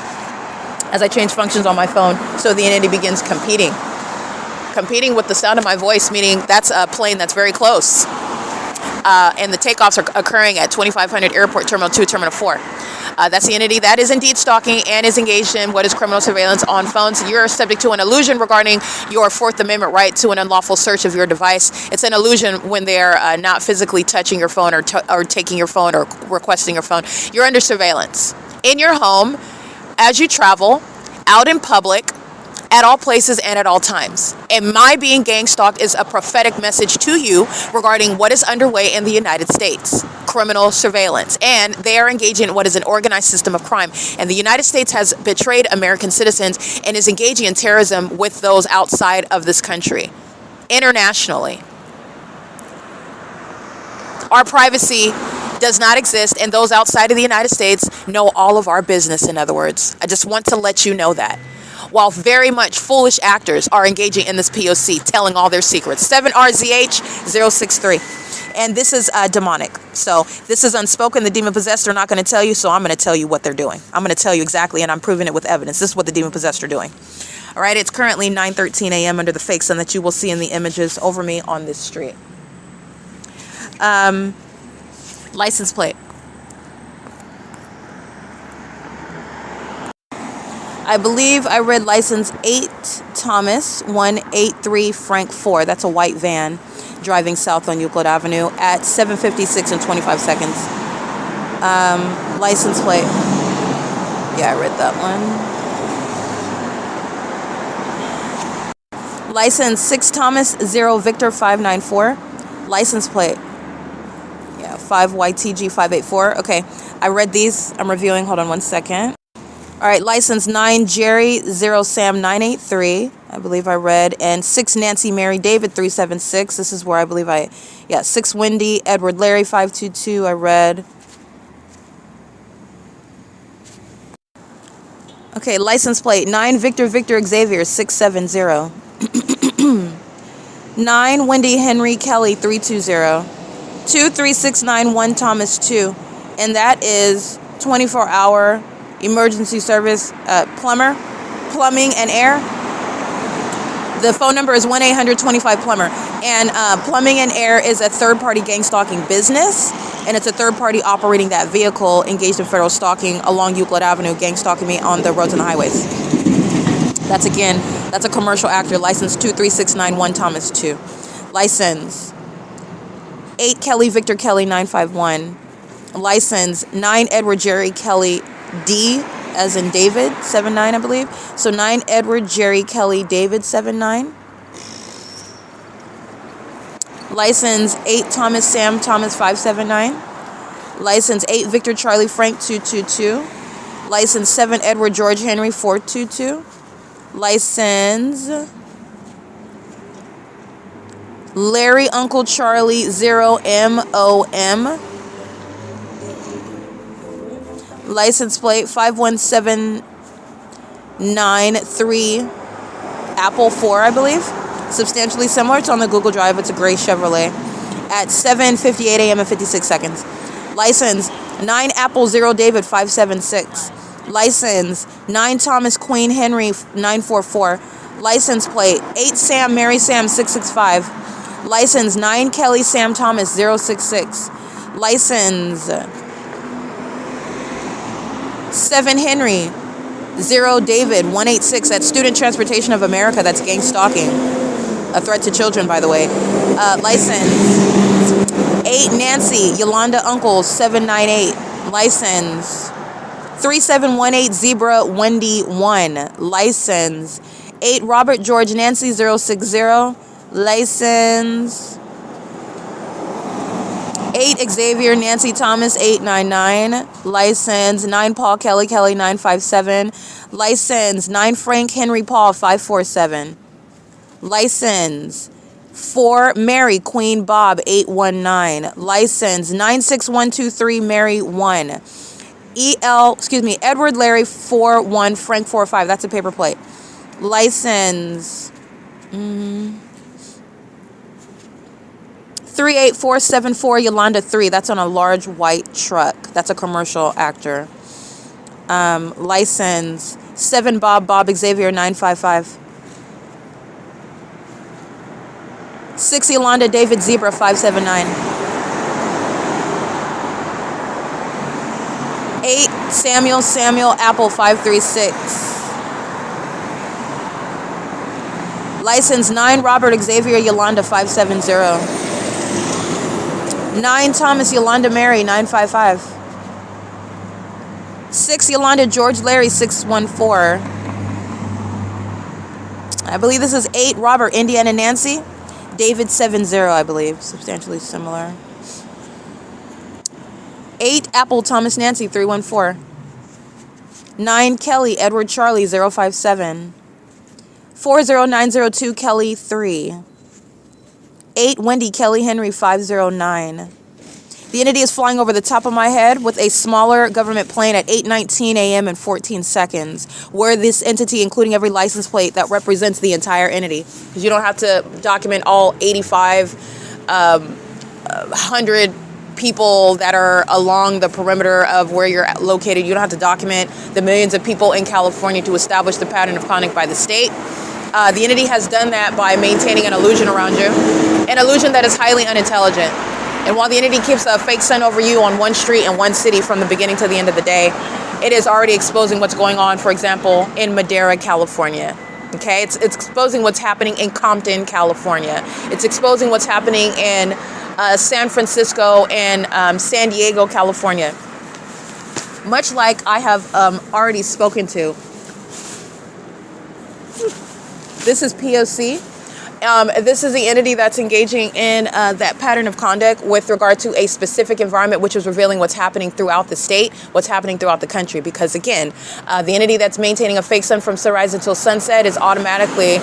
As I change functions on my phone, so the entity begins competing with the sound of my voice, meaning that's a plane that's very close. And the takeoffs are occurring at 2500 Airport Terminal 2, Terminal 4. That's the entity that is indeed stalking and is engaged in what is criminal surveillance on phones. You're subject to an illusion regarding your Fourth Amendment right to an unlawful search of your device. It's an illusion when they're not physically touching your phone or taking your phone or requesting your phone. You're under surveillance in your home, as you travel, out in public, at all places and at all times. And my being gang stalked is a prophetic message to you regarding what is underway in the United States. Criminal surveillance. And they are engaging in what is an organized system of crime. And the United States has betrayed American citizens and is engaging in terrorism with those outside of this country. Internationally. Our privacy does not exist, and those outside of the United States know all of our business, in other words. I just want to let you know that. While very much foolish actors are engaging in this P.O.C, telling all their secrets. 7RZH063. And this is demonic. So this is unspoken. The demon-possessed are not going to tell you, so I'm going to tell you what they're doing. I'm going to tell you exactly, and I'm proving it with evidence. This is what the demon-possessed are doing. All right, it's currently 9:13 a.m. under the fake sun that you will see in the images over me on this street. License plate. I believe I read license 8 Thomas 183 Frank 4. That's a white van driving south on Euclid Avenue at 7:56 and 25 seconds. License plate. Yeah, I read that one. License 6 Thomas 0 Victor 594. License plate. 5YTG 584. Okay, I read these. I'm reviewing. Hold on one second. All right, license 9 Jerry 0 Sam 983. I believe I read. And 6 Nancy Mary David 376. This is where I believe 6 Wendy Edward Larry 522. I read. Okay, license plate 9 Victor Xavier 670. 9 Wendy Henry Kelly 320. 23691 Thomas 2, and that is 24-hour emergency service plumbing and air. The phone number is 1-800-25-PLUMBER, and plumbing and air is a third-party gang stalking business, and it's a third party operating that vehicle engaged in federal stalking along Euclid Avenue, gang stalking me on the roads and the highways. That's a commercial actor, license 23691 Thomas 2. License 8 Kelly Victor Kelly 951. License 9 Edward Jerry Kelly D as in David 79, I believe. So 9 Edward Jerry Kelly David 79. License 8 Thomas Sam Thomas 579. License 8 Victor Charlie Frank 222. License 7 Edward George Henry 422. License Larry Uncle Charlie 0 MOM. License plate 51793 Apple 4, I believe. Substantially similar. It's on the Google Drive. It's a gray Chevrolet. At 7:58 a.m. and 56 seconds. License 9 Apple 0 David 576. License 9 Thomas Queen Henry 944. License plate 8 Sam Mary Sam 665. License 9 Kelly Sam Thomas 066. License 7 Henry 0 David 186. That's Student Transportation of America. That's gang stalking. A threat to children, by the way. License 8 Nancy Yolanda Uncle 798. License 3718 Zebra Wendy 1. License 8 Robert George Nancy 060. License 8 Xavier Nancy Thomas 899. License 9 Paul Kelly Kelly 957. License 9 Frank Henry Paul 547. License 4 Mary Queen Bob 819. License 96123 Mary 1. Edward Larry 41 Frank 45. That's a paper plate. License 38474 Yolanda 3. That's on a large white truck. That's a commercial actor. License 7 Bob Xavier 955. 6 Yolanda David Zebra 579. 8 Samuel Apple 536. License 9 Robert Xavier Yolanda 570. 9 Thomas Yolanda Mary 955. 6 Yolanda George Larry 614. I believe this is 8 Robert Indiana Nancy David 70, I believe. Substantially similar. 8 Apple Thomas Nancy 314. 9 Kelly Edward Charlie 057. 40902 Kelly 3. 8 Wendy Kelly Henry 509. The entity is flying over the top of my head with a smaller government plane at 8:19 a.m. and 14 seconds, where this entity, including every license plate that represents the entire entity, because you don't have to document all 8,500 people that are along the perimeter of where you're located. You don't have to document the millions of people in California to establish the pattern of conduct by the state. The entity has done that by maintaining an illusion around you, an illusion that is highly unintelligent. And while the entity keeps a fake sun over you on one street and one city from the beginning to the end of the day, it is already exposing what's going on, for example, in Madera, California. Okay, it's exposing what's happening in Compton, California. It's exposing what's happening in San Francisco and San Diego, California. Much like I have already spoken to. This is P.O.C. This is the entity that's engaging in that pattern of conduct with regard to a specific environment, which is revealing what's happening throughout the state, what's happening throughout the country. Because again, the entity that's maintaining a fake sun from sunrise until sunset is automatically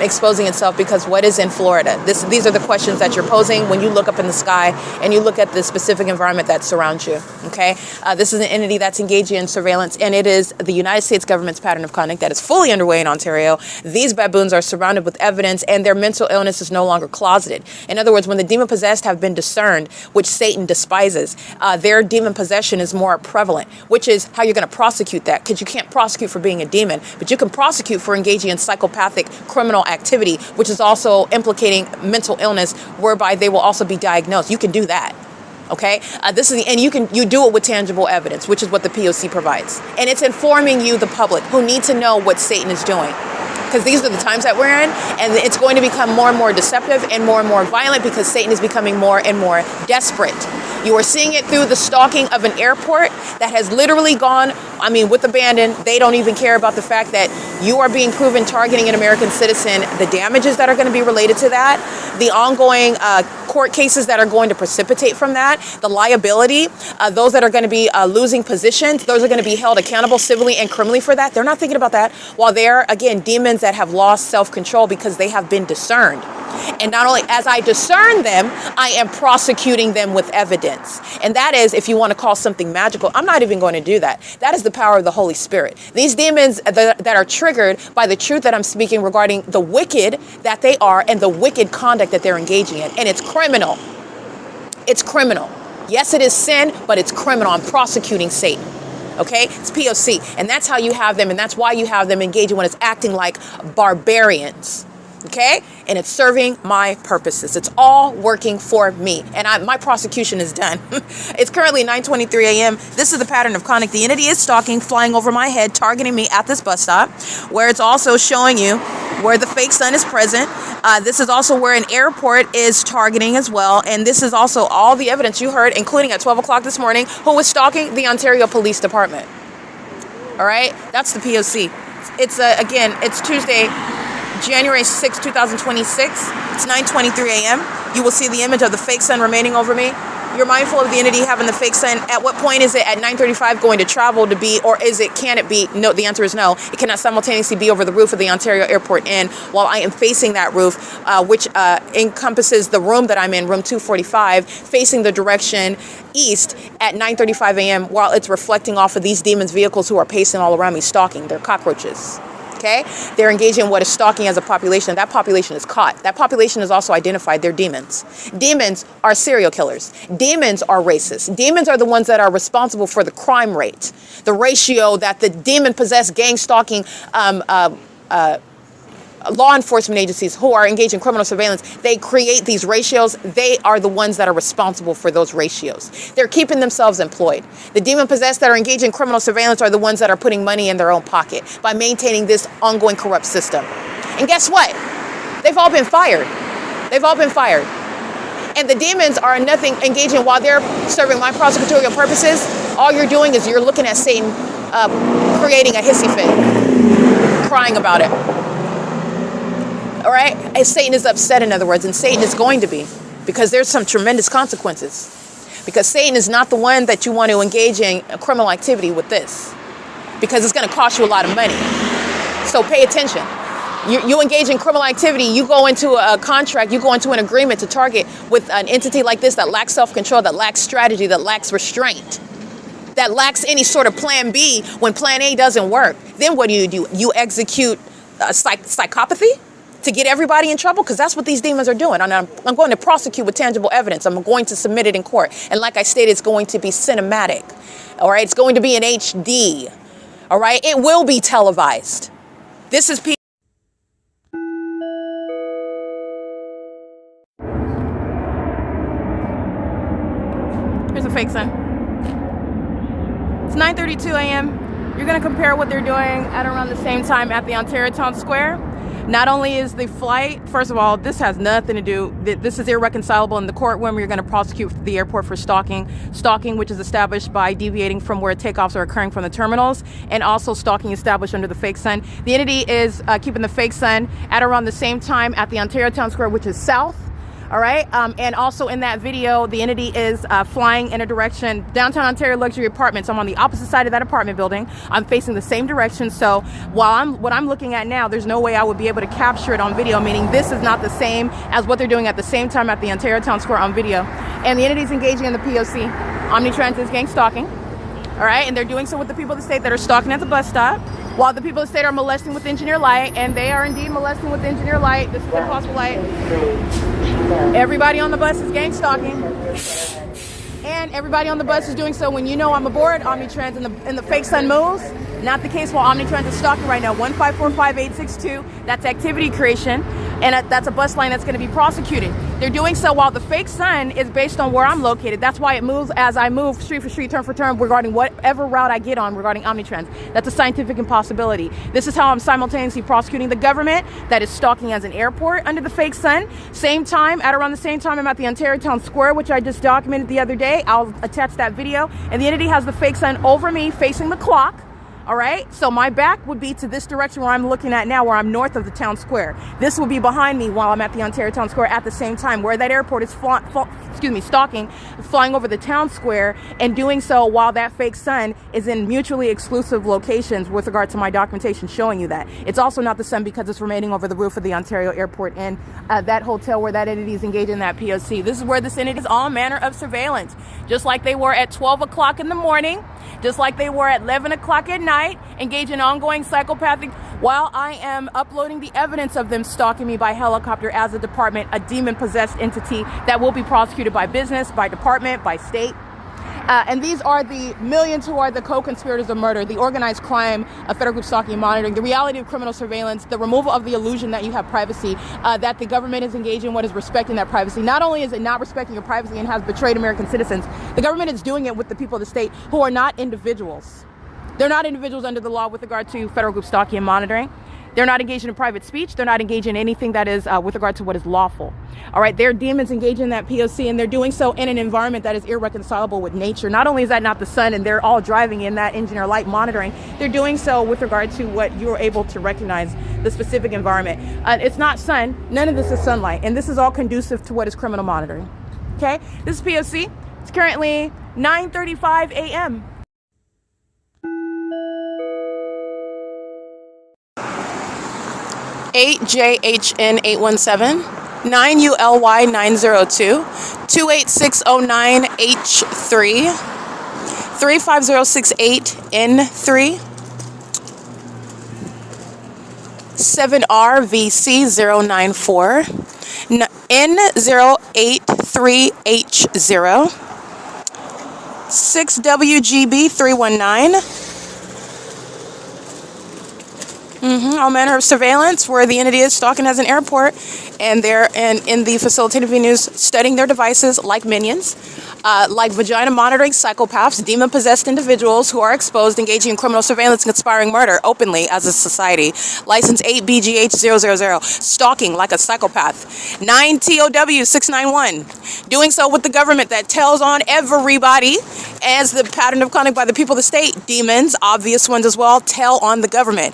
exposing itself, because what is in Florida? These are the questions that you're posing when you look up in the sky and you look at the specific environment that surrounds you. Okay, this is an entity that's engaging in surveillance, and it is the United States government's pattern of conduct that is fully underway in Ontario. These baboons are surrounded with evidence, and their mental illness is no longer closeted. In other words, when the demon possessed have been discerned, which Satan despises, their demon possession is more prevalent, which is how you're going to prosecute that, because you can't prosecute for being a demon, but you can prosecute for engaging in psychopathic criminal activity, which is also implicating mental illness, whereby they will also be diagnosed. You can do that. Okay, this is and you do it with tangible evidence, which is what the P.O.C. provides, and it's informing you, the public, who need to know what Satan is doing. Because these are the times that we're in, and it's going to become more and more deceptive and more violent, because Satan is becoming more and more desperate. You are seeing it through the stalking of an airport that has literally gone, with abandon. They don't even care about the fact that you are being proven targeting an American citizen, the damages that are going to be related to that, the ongoing court cases that are going to precipitate from that, the liability, those that are going to be losing positions, those are going to be held accountable civilly and criminally for that. They're not thinking about that, while they're, again, demons that have lost self-control because they have been discerned. And not only as I discern them, I am prosecuting them with evidence. And that is, if you want to call something magical, I'm not even going to do that. That is the power of the Holy Spirit. These demons that are triggered by the truth that I'm speaking regarding the wicked that they are and the wicked conduct that they're engaging in. And it's criminal. It's criminal. Yes, it is sin, but it's criminal. I'm prosecuting Satan. Okay, it's P.O.C. And that's how you have them, and that's why you have them engaging when it's acting like barbarians. Okay, and it's serving my purposes. It's all working for me, and my prosecution is done. It's currently 9:23 a.m. This is the pattern of conduct. The entity is stalking, flying over my head, targeting me at this bus stop, where it's also showing you where the fake sun is present. This is also where an airport is targeting as well, and this is also all the evidence you heard, including at 12 o'clock this morning, who was stalking the Ontario Police Department. All right, that's the P.O.C. It's again, it's Tuesday, January 6, 2026. It's 9:23 a.m. You will see the image of the fake sun remaining over me. You're mindful of the entity having the fake sun. At what point is it at 9:35 going to travel to be, or can it be? No, the answer is no. It cannot simultaneously be over the roof of the Ontario Airport Inn while I am facing that roof, which encompasses the room that I'm in, room 245, facing the direction east at 9:35 a.m. while it's reflecting off of these demons' vehicles who are pacing all around me, stalking. They're cockroaches. Okay? They're engaging in what is stalking as a population. That population is caught. That population is also identified. They're demons. Demons are serial killers. Demons are racist. Demons are the ones that are responsible for the crime rate. The ratio that the demon-possessed gang stalking law enforcement agencies who are engaged in criminal surveillance, they create these ratios. They are the ones that are responsible for those ratios. They're keeping themselves employed. The demon-possessed that are engaged in criminal surveillance are the ones that are putting money in their own pocket by maintaining this ongoing corrupt system. And guess what? They've all been fired. They've all been fired. And the demons are nothing engaging while they're serving my prosecutorial purposes. All you're doing is you're looking at Satan creating a hissy fit, crying about it. All right? And Satan is upset, in other words, and Satan is going to be, because there's some tremendous consequences. Because Satan is not the one that you want to engage in a criminal activity with this, because it's going to cost you a lot of money. So pay attention. You engage in criminal activity, you go into a contract, you go into an agreement to target with an entity like this that lacks self-control, that lacks strategy, that lacks restraint, that lacks any sort of plan B when plan A doesn't work. Then what do? You execute psychopathy to get everybody in trouble, because that's what these demons are doing. I'm going to prosecute with tangible evidence. I'm going to submit it in court. And like I stated, it's going to be cinematic. All right? It's going to be in HD. All right? It will be televised. This is Here's a fake sun. It's 9:32 a.m. You're going to compare what they're doing at around the same time at the Ontario Town Square. Not only is the flight, first of all, this has nothing to do, this is irreconcilable in the courtroom. You're going to prosecute the airport for stalking, which is established by deviating from where takeoffs are occurring from the terminals, and also stalking established under the fake sun. The entity is keeping the fake sun at around the same time at the Ontario Town Square, which is south. All right. And also in that video, the entity is flying in a direction, downtown Ontario luxury apartments. I'm on the opposite side of that apartment building. I'm facing the same direction. So what I'm looking at now, there's no way I would be able to capture it on video, meaning this is not the same as what they're doing at the same time at the Ontario Town Square on video. And the entity is engaging in the P.O.C. Omnitransit's gang stalking. All right. And they're doing so with the people of the state that are stalking at the bus stop, while the people of the state are molesting with engineer light, and they are indeed molesting with engineer light. This is impossible light. Everybody on the bus is gang stalking, and everybody on the bus is doing so when you know I'm aboard Omnitrans and the fake sun moves. Not the case while Omnitrans is stalking right now. 1545862. That's activity creation, and that's a bus line that's going to be prosecuted. They're doing so while the fake sun is based on where I'm located. That's why it moves as I move street for street, turn for turn, regarding whatever route I get on regarding Omnitrans. That's a scientific impossibility. This is how I'm simultaneously prosecuting the government that is stalking as an airport under the fake sun. Same time, at around the same time, I'm at the Ontario Town Square, which I just documented the other day. I'll attach that video. And the entity has the fake sun over me facing the clock. All right, so my back would be to this direction where I'm looking at now, where I'm north of the town square. This will be behind me while I'm at the Ontario Town Square at the same time, where that airport is stalking, flying over the town square, and doing so while that fake sun is in mutually exclusive locations with regard to my documentation showing you that. It's also not the sun because it's remaining over the roof of the Ontario Airport and that hotel where that entity is engaged in that P.O.C. This is where this entity is all manner of surveillance, just like they were at 12 o'clock in the morning, just like they were at 11 o'clock at night, engaged in ongoing psychopathic, while I am uploading the evidence of them stalking me by helicopter as a department, a demon-possessed entity that will be prosecuted by business, by department, by state. And these are the millions who are the co-conspirators of murder, the organized crime of federal group stalking and monitoring, the reality of criminal surveillance, the removal of the illusion that you have privacy, that the government is engaged in what is respecting that privacy. Not only is it not respecting your privacy and has betrayed American citizens, the government is doing it with the people of the state who are not individuals. They're not individuals under the law with regard to federal group stalking and monitoring. They're not engaging in private speech. They're not engaging in anything that is with regard to what is lawful. All right, they're demons engaging in that P.O.C. and they're doing so in an environment that is irreconcilable with nature. Not only is that not the sun and they're all driving in that engineer light monitoring, they're doing so with regard to what you're able to recognize the specific environment. It's not sun. None of this is sunlight. And this is all conducive to what is criminal monitoring. Okay, this is P.O.C. It's currently 9:35 a.m. 8JHN817, 9ULY902, 28609H3, 35068N3, 7RVC094, N083H0, 6WGB319. All manner of surveillance where the entity is stalking as an airport, and they're in the facilitated venues studying their devices like minions, like vagina monitoring psychopaths, demon-possessed individuals who are exposed, engaging in criminal surveillance and conspiring murder openly as a society. License 8BGH000, stalking like a psychopath. 9TOW691, doing so with the government that tells on everybody as the pattern of conduct by the people of the state. Demons, obvious ones as well, tell on the government.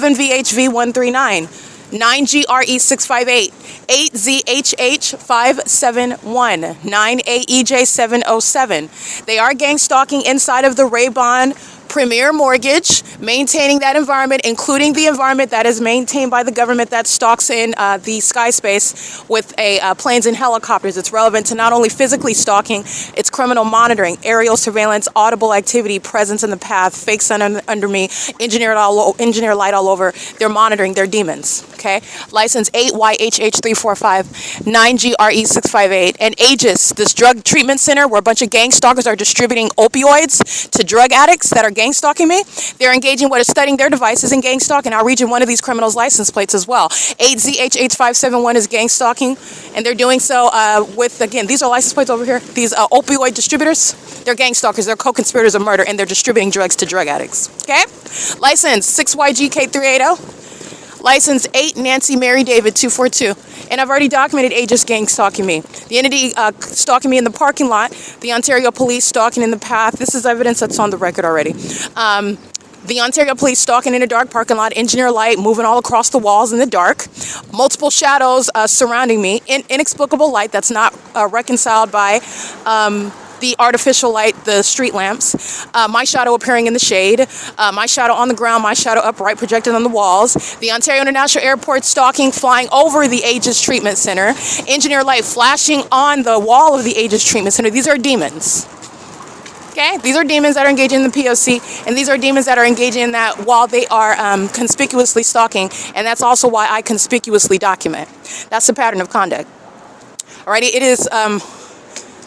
7VHV139, 9GRE658, 8ZHH571, 9AEJ707. They are gang stalking inside of the RAYBON Premier Mortgage, maintaining that environment, including the environment that is maintained by the government that stalks in the sky space with planes and helicopters. It's relevant to not only physically stalking, it's criminal monitoring, aerial surveillance, audible activity, presence in the path, fake sun under me, engineer light all over. They're monitoring their demons. Okay, license 8YHH345, 9GRE658, and AGES, this drug treatment center where a bunch of gang stalkers are distributing opioids to drug addicts that are gang stalking me. They're engaging what is studying their devices in gang stalking. I'll read you one of these criminals' license plates as well. 8ZHH571 is gang stalking, and they're doing so with, again, these are license plates over here. These opioid distributors, they're gang stalkers, they're co-conspirators of murder, and they're distributing drugs to drug addicts. Okay? License 6YGK380. License 8 Nancy Mary David 242. And I've already documented Aegis gang stalking me. The entity stalking me in the parking lot. The Ontario police stalking in the path. This is evidence that's on the record already. The Ontario police stalking in a dark parking lot. Engineer light moving all across the walls in the dark. Multiple shadows surrounding me. Inexplicable light that's not reconciled by the artificial light, the street lamps, my shadow appearing in the shade, my shadow on the ground, my shadow upright projected on the walls, the Ontario International Airport stalking, flying over the Aegis Treatment Center, engineer light flashing on the wall of the Aegis Treatment Center. These are demons. Okay, these are demons that are engaging in the P.O.C, and these are demons that are engaging in that while they are conspicuously stalking, and that's also why I conspicuously document. That's the pattern of conduct. Alrighty, it is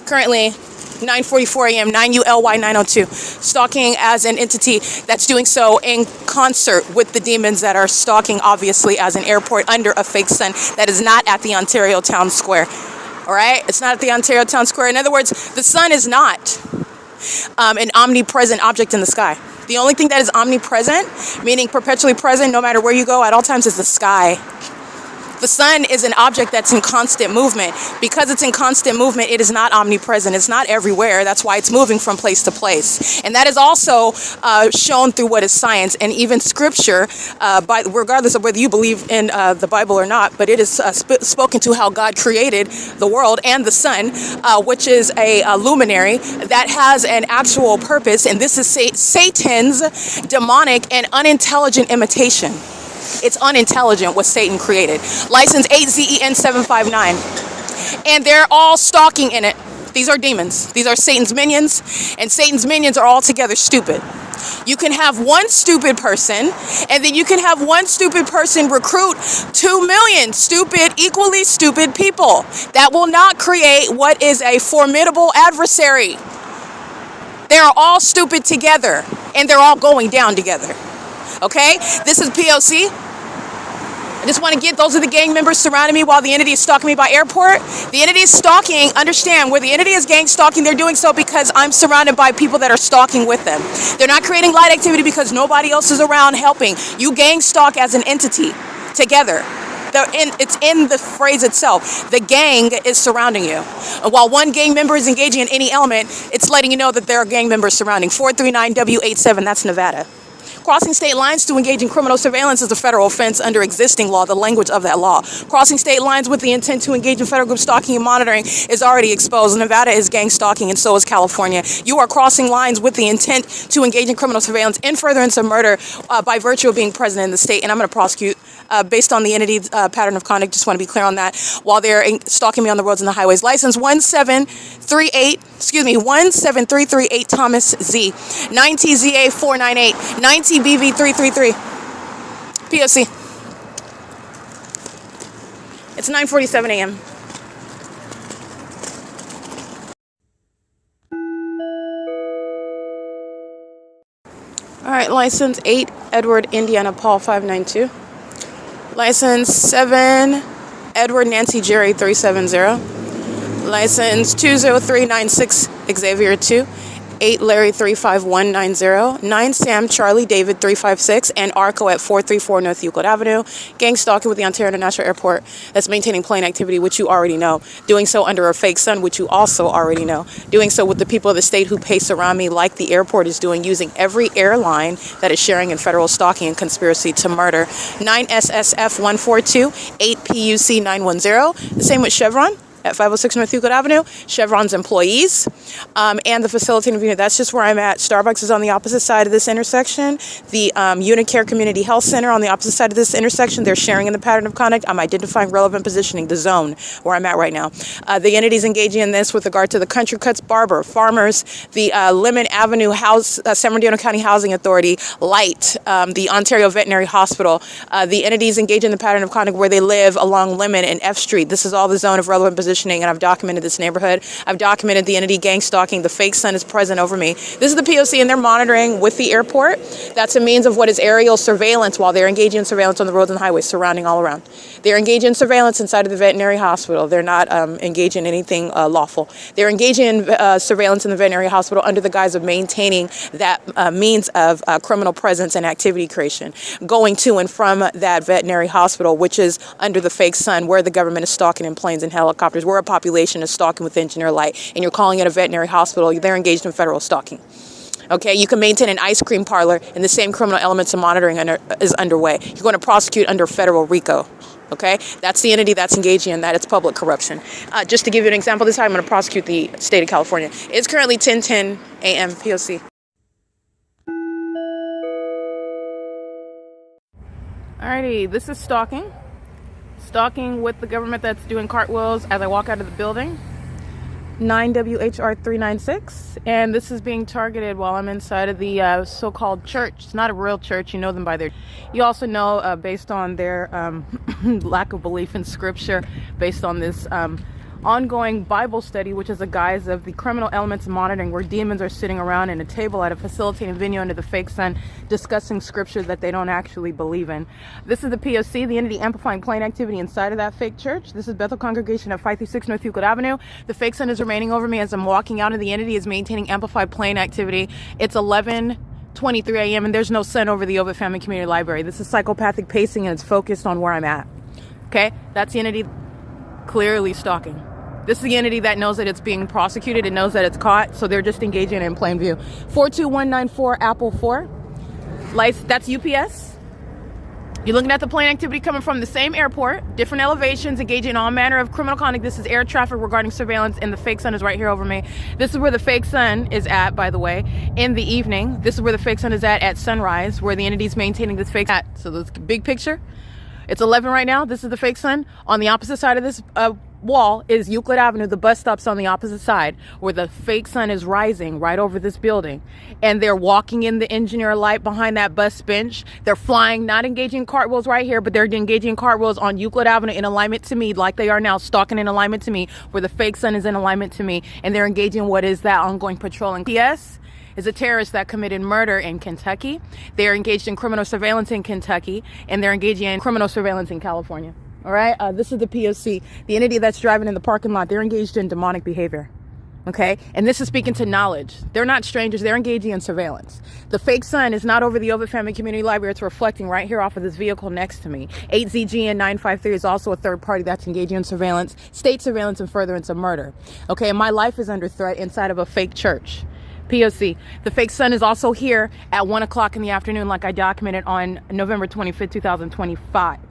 currently 9:44 a.m., 9ULY902, stalking as an entity that's doing so in concert with the demons that are stalking, obviously, as an airport under a fake sun that is not at the Ontario Town Square. All right? It's not at the Ontario Town Square. In other words, the sun is not an omnipresent object in the sky. The only thing that is omnipresent, meaning perpetually present no matter where you go at all times, is the sky. The sun is an object that's in constant movement. Because it's in constant movement, it is not omnipresent. It's not everywhere. That's why it's moving from place to place. And that is also shown through what is science and even scripture, regardless of whether you believe in the Bible or not, but it is spoken to how God created the world and the sun, which is a luminary that has an actual purpose. And this is Satan's demonic and unintelligent imitation. It's unintelligent what Satan created. License 8ZEN759. And they're all stalking in it. These are demons. These are Satan's minions. And Satan's minions are all together stupid. You can have one stupid person, and then you can have one stupid person recruit 2 million stupid, equally stupid people. That will not create what is a formidable adversary. They are all stupid together, and they're all going down together. Okay, this is P.O.C. I just want to get, those are the gang members surrounding me while the entity is stalking me by airport. The entity is stalking, understand, where the entity is gang stalking, they're doing so because I'm surrounded by people that are stalking with them. They're not creating light activity because nobody else is around helping. You gang stalk as an entity, together. It's in the phrase itself. The gang is surrounding you. And while one gang member is engaging in any element, it's letting you know that there are gang members surrounding. 439W87, that's Nevada. Crossing state lines to engage in criminal surveillance is a federal offense under existing law, the language of that law. Crossing state lines with the intent to engage in federal group stalking and monitoring is already exposed. Nevada is gang stalking, and so is California. You are crossing lines with the intent to engage in criminal surveillance in furtherance of murder by virtue of being present in the state, and I'm going to prosecute based on the entity's pattern of conduct. Just want to be clear on that. While they're stalking me on the roads and the highways. License 17338 Thomas Z, 9TZA 498, 9TBV 333, P.O.C. It's 9:47 a.m. All right, license 8 Edward Indiana Paul 592. License 7 Edward Nancy Jerry 370. License 20396 Xavier 2. 8 Larry 35190, 9 Sam Charlie David 356, and ARCO at 434 North Euclid Avenue. Gang stalking with the Ontario International Airport that's maintaining plane activity, which you already know. Doing so under a fake sun, which you also already know. Doing so with the people of the state who pace around me like the airport is doing, using every airline that is sharing in federal stalking and conspiracy to murder. 9 SSF 142, 8 PUC 910. The same with Chevron at 506 North Euclid Avenue, Chevron's employees, and the facilitating unit. That's just where I'm at. Starbucks is on the opposite side of this intersection. The UNICARE Community Health Center on the opposite side of this intersection. They're sharing in the pattern of conduct. I'm identifying relevant positioning, the zone where I'm at right now. The entities engaging in this with regard to the Country Cuts Barber, Farmers, the Lemon Avenue House, San Bernardino County Housing Authority, Light, the Ontario Veterinary Hospital. The entities engaging in the pattern of conduct where they live along Lemon and F Street. This is all the zone of relevant positioning, and I've documented this neighborhood. I've documented the entity gang stalking. The fake sun is present over me. This is the P.O.C. and they're monitoring with the airport. That's a means of what is aerial surveillance while they're engaging in surveillance on the roads and highways surrounding all around. They're engaging in surveillance inside of the veterinary hospital. They're not engaging in anything lawful. They're engaging in surveillance in the veterinary hospital under the guise of maintaining that means of criminal presence and activity creation, going to and from that veterinary hospital, which is under the fake sun, where the government is stalking in planes and helicopters, where a population is stalking with engineer light, and you're calling it a veterinary hospital. They're engaged in federal stalking. Okay, you can maintain an ice cream parlor, and the same criminal elements of monitoring is underway. You're going to prosecute under federal RICO. Okay, that's the entity that's engaging in that. It's public corruption. Just to give you an example, this time I'm going to prosecute the state of California. It's currently 10:10 a.m. P.O.C. Alrighty, this is stalking. Stalking with the government that's doing cartwheels as I walk out of the building. 9WHR396, and this is being targeted while I'm inside of the so-called church. It's not a real church. You know them by their... You also know, based on their lack of belief in scripture, based on this ongoing Bible study, which is a guise of the criminal elements of monitoring, where demons are sitting around in a table at a facilitating venue under the fake sun discussing scripture that they don't actually believe in. This is the P.O.C., the entity amplifying plane activity inside of that fake church. This is Bethel Congregation at 536 North Euclid Avenue. The fake sun is remaining over me as I'm walking out, and the entity is maintaining amplified plane activity. It's 11:23 a.m. and there's no sun over the OVITT Family Community Library. This is psychopathic pacing, and it's focused on where I'm at. Okay, that's the entity clearly stalking. This is the entity that knows that it's being prosecuted and knows that it's caught, so they're just engaging in plain view. 42194 Apple 4. That's UPS. You're looking at the plane activity coming from the same airport, different elevations, engaging in all manner of criminal conduct. This is air traffic regarding surveillance, and the fake sun is right here over me. This is where the fake sun is at, by the way, in the evening. This is where the fake sun is at sunrise, where the entity's maintaining this fake at. So this big picture. It's 11 right now. This is the fake sun. On the opposite side of this wall is Euclid Avenue. The bus stop's on the opposite side, where the fake sun is rising right over this building. And they're walking in the engineer light behind that bus bench. They're flying, not engaging in cartwheels right here, but they're engaging in cartwheels on Euclid Avenue in alignment to me, like they are now, stalking in alignment to me, where the fake sun is in alignment to me. And they're engaging in what is that ongoing patrolling. Yes, is a terrorist that committed murder in Kentucky. They are engaged in criminal surveillance in Kentucky, and they're engaging in criminal surveillance in California. All right, this is the P.O.C, the entity that's driving in the parking lot. They're engaged in demonic behavior. Okay, and this is speaking to knowledge. They're not strangers. They're engaging in surveillance. The fake sun is not over the OVITT Family Community Library. It's reflecting right here off of this vehicle next to me. 8ZGN 953 is also a third party that's engaging in surveillance, state surveillance, and furtherance of murder. Okay, and my life is under threat inside of a fake church. P.O.C. The fake sun is also here at 1 o'clock in the afternoon, like I documented on November 25th, 2025.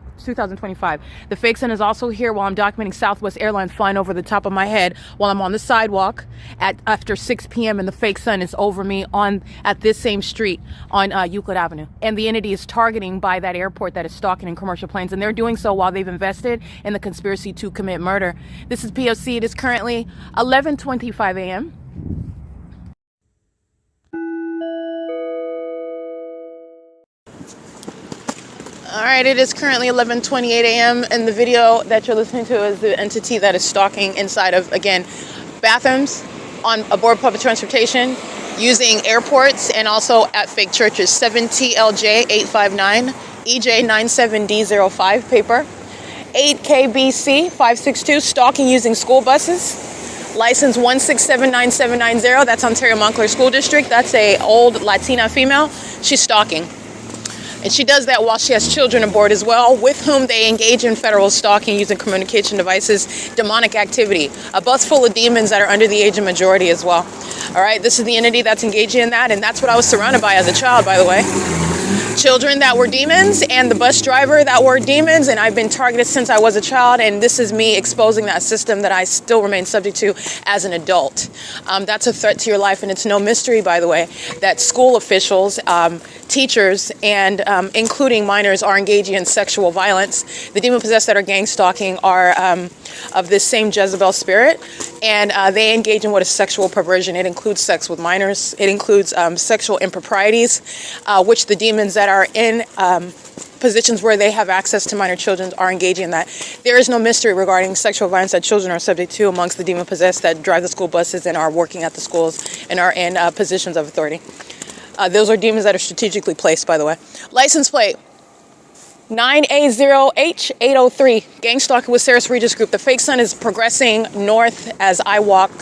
The fake sun is also here while I'm documenting Southwest Airlines flying over the top of my head while I'm on the sidewalk after 6 p.m. and the fake sun is over me at this same street on Euclid Avenue. And the entity is targeting by that airport that is stalking in commercial planes, and they're doing so while they've invested in the conspiracy to commit murder. This is P.O.C. It is currently 11:25 a.m. All right, it is currently 11:28 a.m. and the video that you're listening to is the entity that is stalking inside of, again, bathrooms on aboard public transportation, using airports, and also at fake churches. 7TLJ859, EJ97D05 paper, 8KBC562, stalking using school buses. License 1679790, that's Ontario Montclair School District. That's a old Latina female. She's stalking. And she does that while she has children aboard as well, with whom they engage in federal stalking using communication devices, demonic activity. A bus full of demons that are under the age of majority as well. All right, this is the entity that's engaging in that, and that's what I was surrounded by as a child, by the way. Children that were demons and the bus driver that were demons, and I've been targeted since I was a child, and this is me exposing that system that I still remain subject to as an adult. That's a threat to your life, and it's no mystery, by the way, that school officials, teachers, and including minors are engaging in sexual violence. The demon-possessed that are gang stalking are of this same Jezebel spirit, and they engage in what is sexual perversion. It includes sex with minors. It includes sexual improprieties, which the demons that are in positions where they have access to minor children are engaging in that. There is no mystery regarding sexual violence that children are subject to amongst the demon-possessed that drive the school buses and are working at the schools and are in positions of authority. Those are demons that are strategically placed, by the way. License plate 9A0H803, gang stalking with Sarah's Regis Group. The fake sun is progressing south as I walk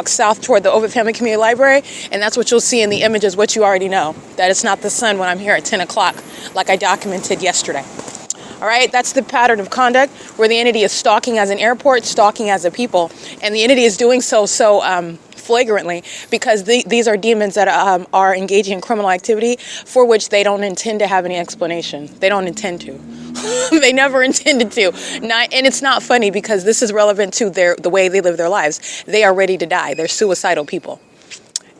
south toward the OVITT Family Community Library, and that's what you'll see in the images, what you already know, that it's not the sun when I'm here at 10 o'clock, like I documented yesterday. All right, that's the pattern of conduct where the entity is stalking as an airport, stalking as a people, and the entity is doing so flagrantly because these are demons that are engaging in criminal activity for which they don't intend to have any explanation. They don't intend to. They never intended to. And it's not funny because this is relevant to the way they live their lives. They are ready to die. They're suicidal people.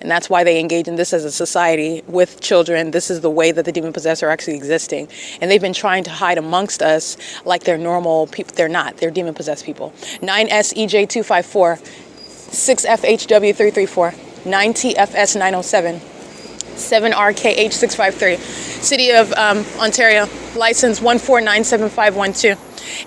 And that's why they engage in this as a society with children. This is the way that the demon-possessed are actually existing. And they've been trying to hide amongst us like they're normal people. They're not. They're demon-possessed people. 9SEJ254, 6FHW334, 9TFS907, 7RKH653. City of Ontario, license 1497512.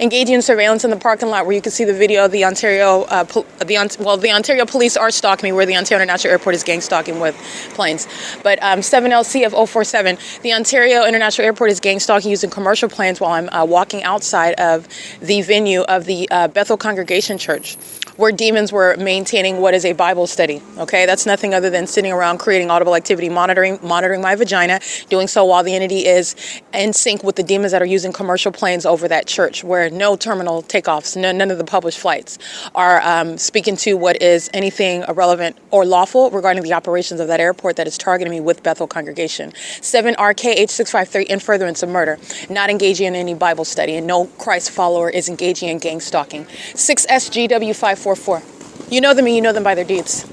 Engaging in surveillance in the parking lot where you can see the video of the Ontario, the Ontario police are stalking me where the Ontario International Airport is gang stalking with planes. But 7LC of 047, the Ontario International Airport is gang stalking using commercial planes while I'm walking outside of the venue of the Bethel Congregation Church, where demons were maintaining what is a Bible study. Okay, that's nothing other than sitting around creating audible activity, monitoring my vagina, doing so while the entity is in sync with the demons that are using commercial planes over that church, where no terminal takeoffs, none of the published flights are speaking to what is anything irrelevant or lawful regarding the operations of that airport that is targeting me with Bethel Congregation. 7RKH653 in furtherance of murder, not engaging in any Bible study, and no Christ follower is engaging in gang stalking. 6SGW544. You know them and you know them by their deeds.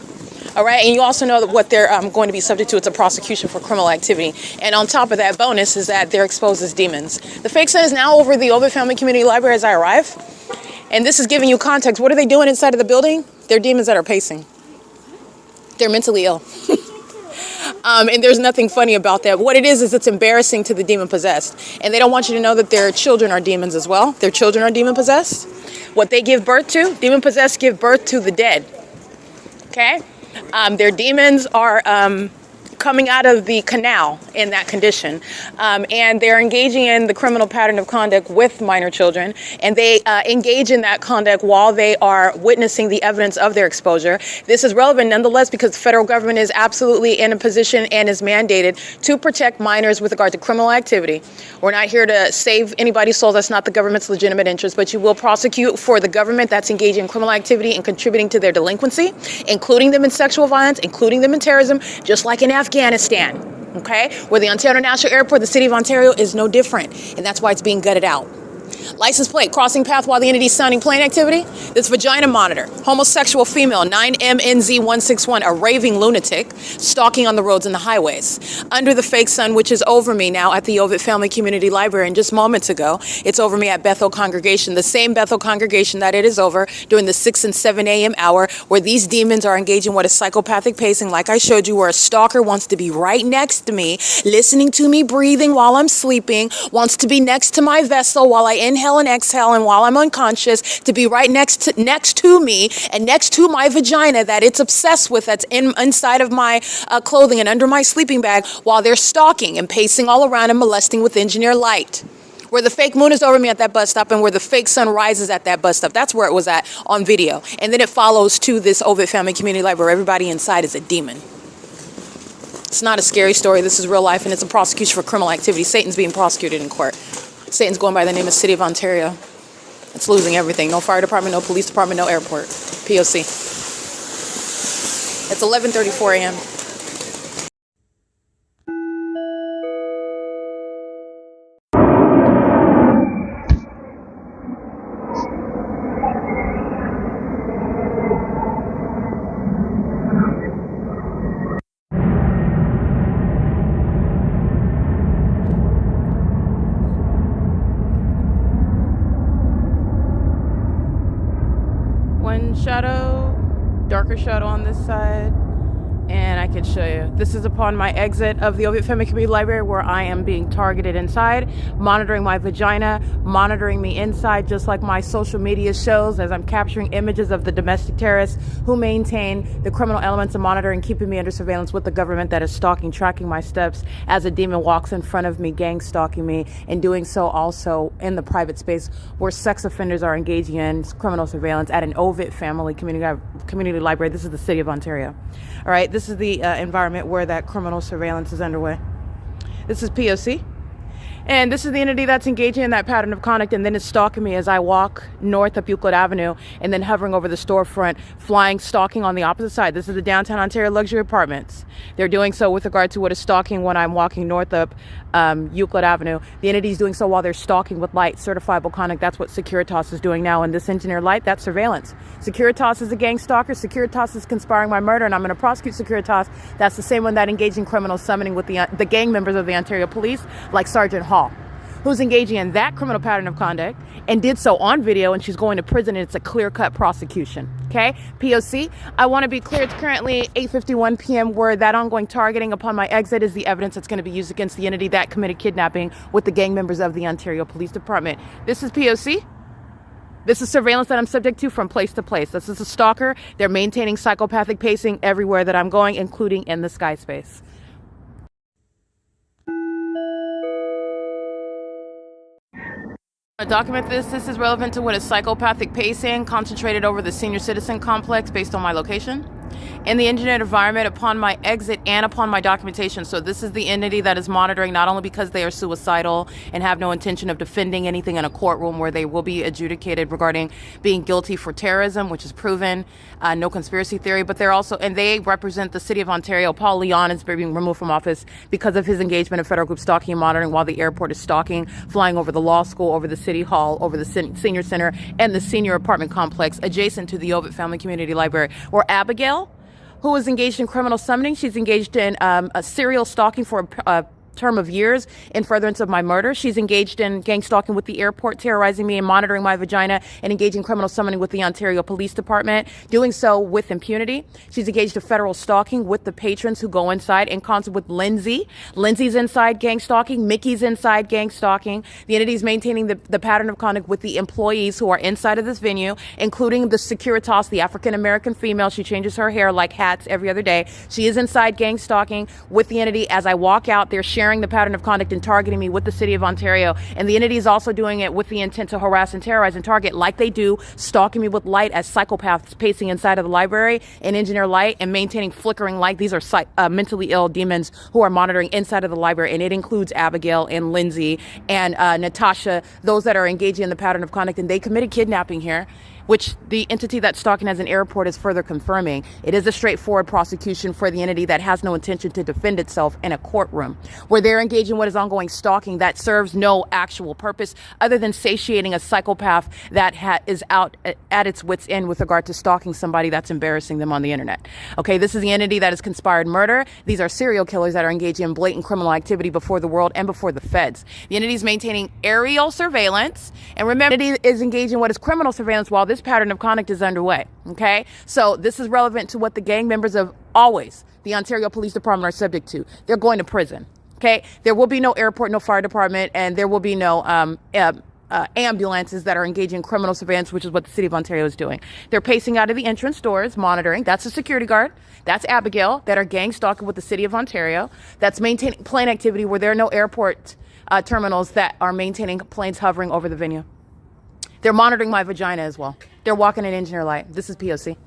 All right, and you also know that what they're going to be subject to, it's a prosecution for criminal activity. And on top of that, bonus is that they're exposed as demons. The fake sun is now over the OVITT Family Community Library as I arrive. And this is giving you context. What are they doing inside of the building? They're demons that are pacing. They're mentally ill. And there's nothing funny about that. What it is it's embarrassing to the demon-possessed. And they don't want you to know that their children are demons as well. Their children are demon-possessed. What they give birth to, demon-possessed give birth to the dead. Okay? Their demons are coming out of the canal in that condition. And they're engaging in the criminal pattern of conduct with minor children. And they engage in that conduct while they are witnessing the evidence of their exposure. This is relevant nonetheless because the federal government is absolutely in a position and is mandated to protect minors with regard to criminal activity. We're not here to save anybody's soul. That's not the government's legitimate interest, but you will prosecute for the government that's engaging in criminal activity and contributing to their delinquency, including them in sexual violence, including them in terrorism, just like in Afghanistan, okay? Where the Ontario National Airport, the city of Ontario, is no different, and that's why it's being gutted out. License plate, crossing path while the entity's sounding plane activity. This vagina monitor, homosexual female, 9MNZ161, a raving lunatic, stalking on the roads and the highways. Under the fake sun, which is over me now at the OVITT Family Community Library, and just moments ago, it's over me at BETHEL congregation, the same BETHEL congregation that it is over during the 6 and 7 a.m. hour, where these demons are engaging what is psychopathic pacing, like I showed you, where a stalker wants to be right next to me, listening to me breathing while I'm sleeping, wants to be next to my vessel while I inhale and exhale, and while I'm unconscious, to be right next to me and next to my vagina that it's obsessed with, that's inside of my clothing and under my sleeping bag, while they're stalking and pacing all around and molesting with engineer light. Where the fake moon is over me at that bus stop and where the fake sun rises at that bus stop. That's where it was at on video. And then it follows to this OVITT Family Community Library where everybody inside is a demon. It's not a scary story. This is real life, and it's a prosecution for criminal activity. Satan's being prosecuted in court. Satan's going by the name of City of Ontario. It's losing everything. No fire department, no police department, no airport. P.O.C. It's 11:34 a.m. One shadow, darker shadow on this side, and I can show you. This is upon my exit of the OVITT Family Community Library where I am being targeted inside, monitoring my vagina, monitoring me inside, just like my social media shows as I'm capturing images of the domestic terrorists who maintain the criminal elements of monitoring, keeping me under surveillance with the government that is stalking, tracking my steps as a demon walks in front of me, gang stalking me, and doing so also in the private space where sex offenders are engaging in criminal surveillance at an OVITT Family Community Library. This is the City of Ontario. All right, this is the environment where that criminal surveillance is underway. This is P.O.C. And this is the entity that's engaging in that pattern of conduct and then is stalking me as I walk north up Euclid Avenue and then hovering over the storefront, flying, stalking on the opposite side. This is the downtown Ontario luxury apartments. They're doing so with regard to what is stalking when I'm walking north up Euclid Avenue. The entity is doing so while they're stalking with light, certifiable conduct. That's what Securitas is doing now. And this engineer light, that's surveillance. Securitas is a gang stalker. Securitas is conspiring my murder, and I'm going to prosecute Securitas. That's the same one that engaged in criminal summoning with the gang members of the Ontario Police, like Sergeant Hall, who's engaging in that criminal pattern of conduct and did so on video, and she's going to prison, and it's a clear-cut prosecution. Okay, P.O.C. I want to be clear, it's currently 8:51 p.m. where that ongoing targeting upon my exit is the evidence that's going to be used against the entity that committed kidnapping with the gang members of the Ontario Police Department. This is P.O.C. This is surveillance that I'm subject to from place to place. This is a stalker. They're maintaining psychopathic pacing everywhere that I'm going, including in the sky space. Document this. This is relevant to what is psychopathic pacing concentrated over the senior citizen complex based on my location. In the engineered environment upon my exit and upon my documentation. So this is the entity that is monitoring not only because they are suicidal and have no intention of defending anything in a courtroom where they will be adjudicated regarding being guilty for terrorism, which is proven, no conspiracy theory, but they're also, and they represent the City of Ontario. Paul Leon is being removed from office because of his engagement in federal group stalking and monitoring while the airport is stalking, flying over the law school, over the city hall, over the senior center, and the senior apartment complex adjacent to the OVITT Family Community Library, where Abigail, who is engaged in criminal summoning, she's engaged in a serial stalking for a term of years in furtherance of my murder. She's engaged in gang stalking with the airport, terrorizing me and monitoring my vagina, and engaging criminal summoning with the Ontario Police Department, doing so with impunity. She's engaged in federal stalking with the patrons who go inside in concert with Lindsay. Lindsay's inside gang stalking. Mickey's inside gang stalking. The entity is maintaining the pattern of conduct with the employees who are inside of this venue, including the Securitas, the African-American female. She changes her hair like hats every other day. She is inside gang stalking with the entity. As I walk out, they're sharing the pattern of conduct and targeting me with the city of Ontario. And the entity is also doing it with the intent to harass and terrorize and target, like they do, stalking me with light as psychopaths pacing inside of the library and engineer light and maintaining flickering light. These are mentally ill demons who are monitoring inside of the library. And it includes Abigail and Lindsay and Natasha, those that are engaging in the pattern of conduct. And they committed kidnapping here, which the entity that's stalking as an airport is further confirming. It is a straightforward prosecution for the entity that has no intention to defend itself in a courtroom, where they're engaging in what is ongoing stalking that serves no actual purpose other than satiating a psychopath that is out at its wit's end with regard to stalking somebody that's embarrassing them on the internet. Okay, this is the entity that has conspired murder. These are serial killers that are engaging in blatant criminal activity before the world and before the feds. The entity is maintaining aerial surveillance, and remember, the entity is engaging in what is criminal surveillance while this pattern of conduct is underway. Okay, so this is relevant to what the gang members of the Ontario Police Department are subject to. They're going to prison. Okay, there will be no airport, no fire department, and there will be no ambulances that are engaging in criminal surveillance, which is what the city of Ontario is doing. They're pacing out of the entrance doors, monitoring. That's a security guard. That's Abigail, that are gang stalking with the city of Ontario. That's maintaining plane activity where there are no airport terminals that are maintaining planes hovering over the venue. They're monitoring my vagina as well. They're walking in engineer light. This is P.O.C.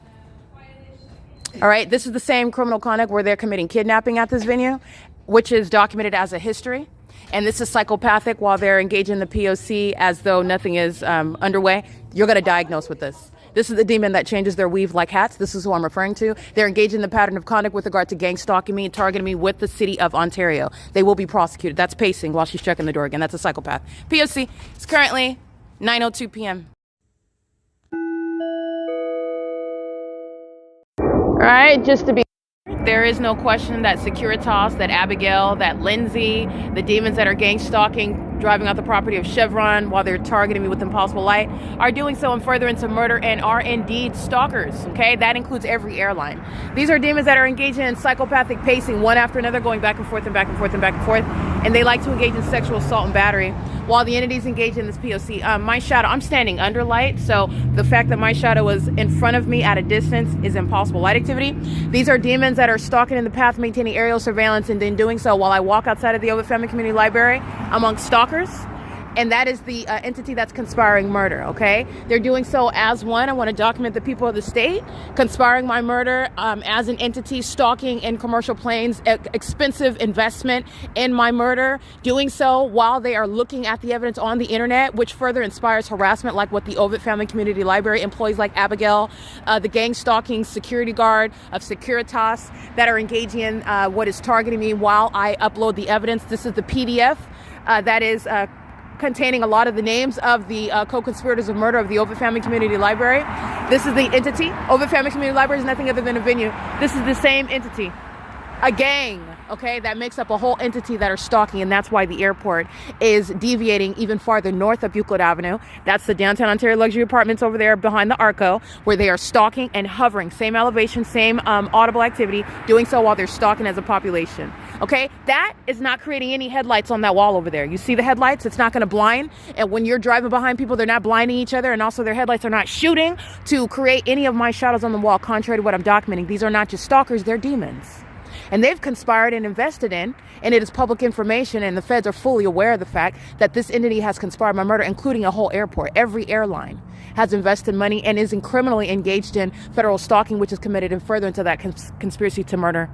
All right, this is the same criminal conduct where they're committing kidnapping at this venue, which is documented as a history. And this is psychopathic while they're engaging the P.O.C. as though nothing is underway. You're going to diagnose with this. This is the demon that changes their weave like hats. This is who I'm referring to. They're engaged in the pattern of conduct with regard to gang stalking me and targeting me with the city of Ontario. They will be prosecuted. That's pacing while she's checking the door again. That's a psychopath. P.O.C. It's currently 9:02 p.m. All right, just to be there is no question that Securitas, that Abigail, that Lindsay, the demons that are gang stalking, driving out the property of Chevron while they're targeting me with impossible light, are doing so in furtherance of murder and are indeed stalkers, okay? That includes every airline. These are demons that are engaging in psychopathic pacing, one after another, going back and forth and back and forth and back and forth, and they like to engage in sexual assault and battery while the entities engage in this P.O.C. My shadow, I'm standing under light, so the fact that my shadow is in front of me at a distance is impossible light activity. These are demons that are stalking in the path, maintaining aerial surveillance, and then doing so while I walk outside of the OVITT Family Community Library amongst stalkers. And that is the entity that's conspiring murder, okay? They're doing so as one. I want to document the people of the state conspiring my murder as an entity, stalking in commercial planes, expensive investment in my murder, doing so while they are looking at the evidence on the internet, which further inspires harassment like what the OVITT Family Community Library employees like Abigail, the gang stalking security guard of Securitas that are engaging in what is targeting me while I upload the evidence. This is the PDF that is containing a lot of the names of the co-conspirators of murder of the OVITT Family Community Library. This is the entity. OVITT Family Community Library is nothing other than a venue. This is the same entity. A gang, okay, that makes up a whole entity that are stalking, and that's why the airport is deviating even farther north of Euclid Avenue. That's the downtown Ontario luxury apartments over there behind the ARCO, where they are stalking and hovering, same elevation, same audible activity, doing so while they're stalking as a population. Okay, that is not creating any headlights on that wall over there. You see the headlights? It's not going to blind. And when you're driving behind people, they're not blinding each other. And also their headlights are not shooting to create any of my shadows on the wall, contrary to what I'm documenting. These are not just stalkers, they're demons. And they've conspired and invested in, and it is public information, and the feds are fully aware of the fact that this entity has conspired my murder, including a whole airport. Every airline has invested money and is criminally engaged in federal stalking, which is committed in furtherance of that conspiracy to murder.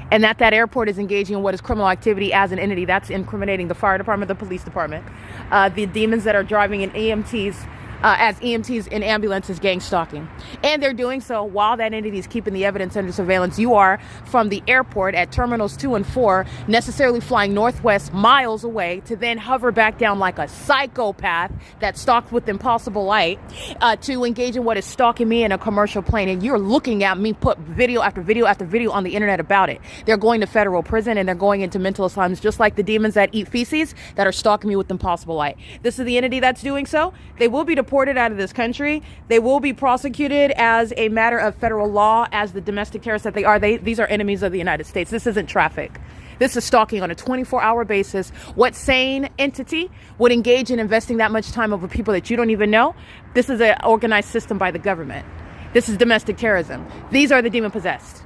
And that airport is engaging in what is criminal activity as an entity. That's incriminating the fire department, the police department, the demons that are driving in EMTs as EMTs in ambulances gang stalking. And they're doing so while that entity is keeping the evidence under surveillance. You are from the airport at terminals 2 and 4, necessarily flying northwest miles away to then hover back down like a psychopath that stalked with impossible light to engage in what is stalking me in a commercial plane. And you're looking at me put video after video after video on the internet about it. They're going to federal prison and they're going into mental asylums just like the demons that eat feces that are stalking me with impossible light. This is the entity that's doing so. They will be deported out of this country. They will be prosecuted as a matter of federal law as the domestic terrorists that they are. These are enemies of the United States. This isn't traffic. This is stalking on a 24-hour basis. What sane entity would engage in investing that much time over people that you don't even know? This is an organized system by the government. This is domestic terrorism. These are the demon-possessed.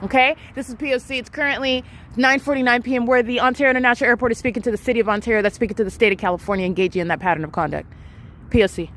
Okay? This is P.O.C. It's currently 9:49 p.m. where the Ontario International Airport is speaking to the city of Ontario that's speaking to the state of California engaging in that pattern of conduct. P.O.C.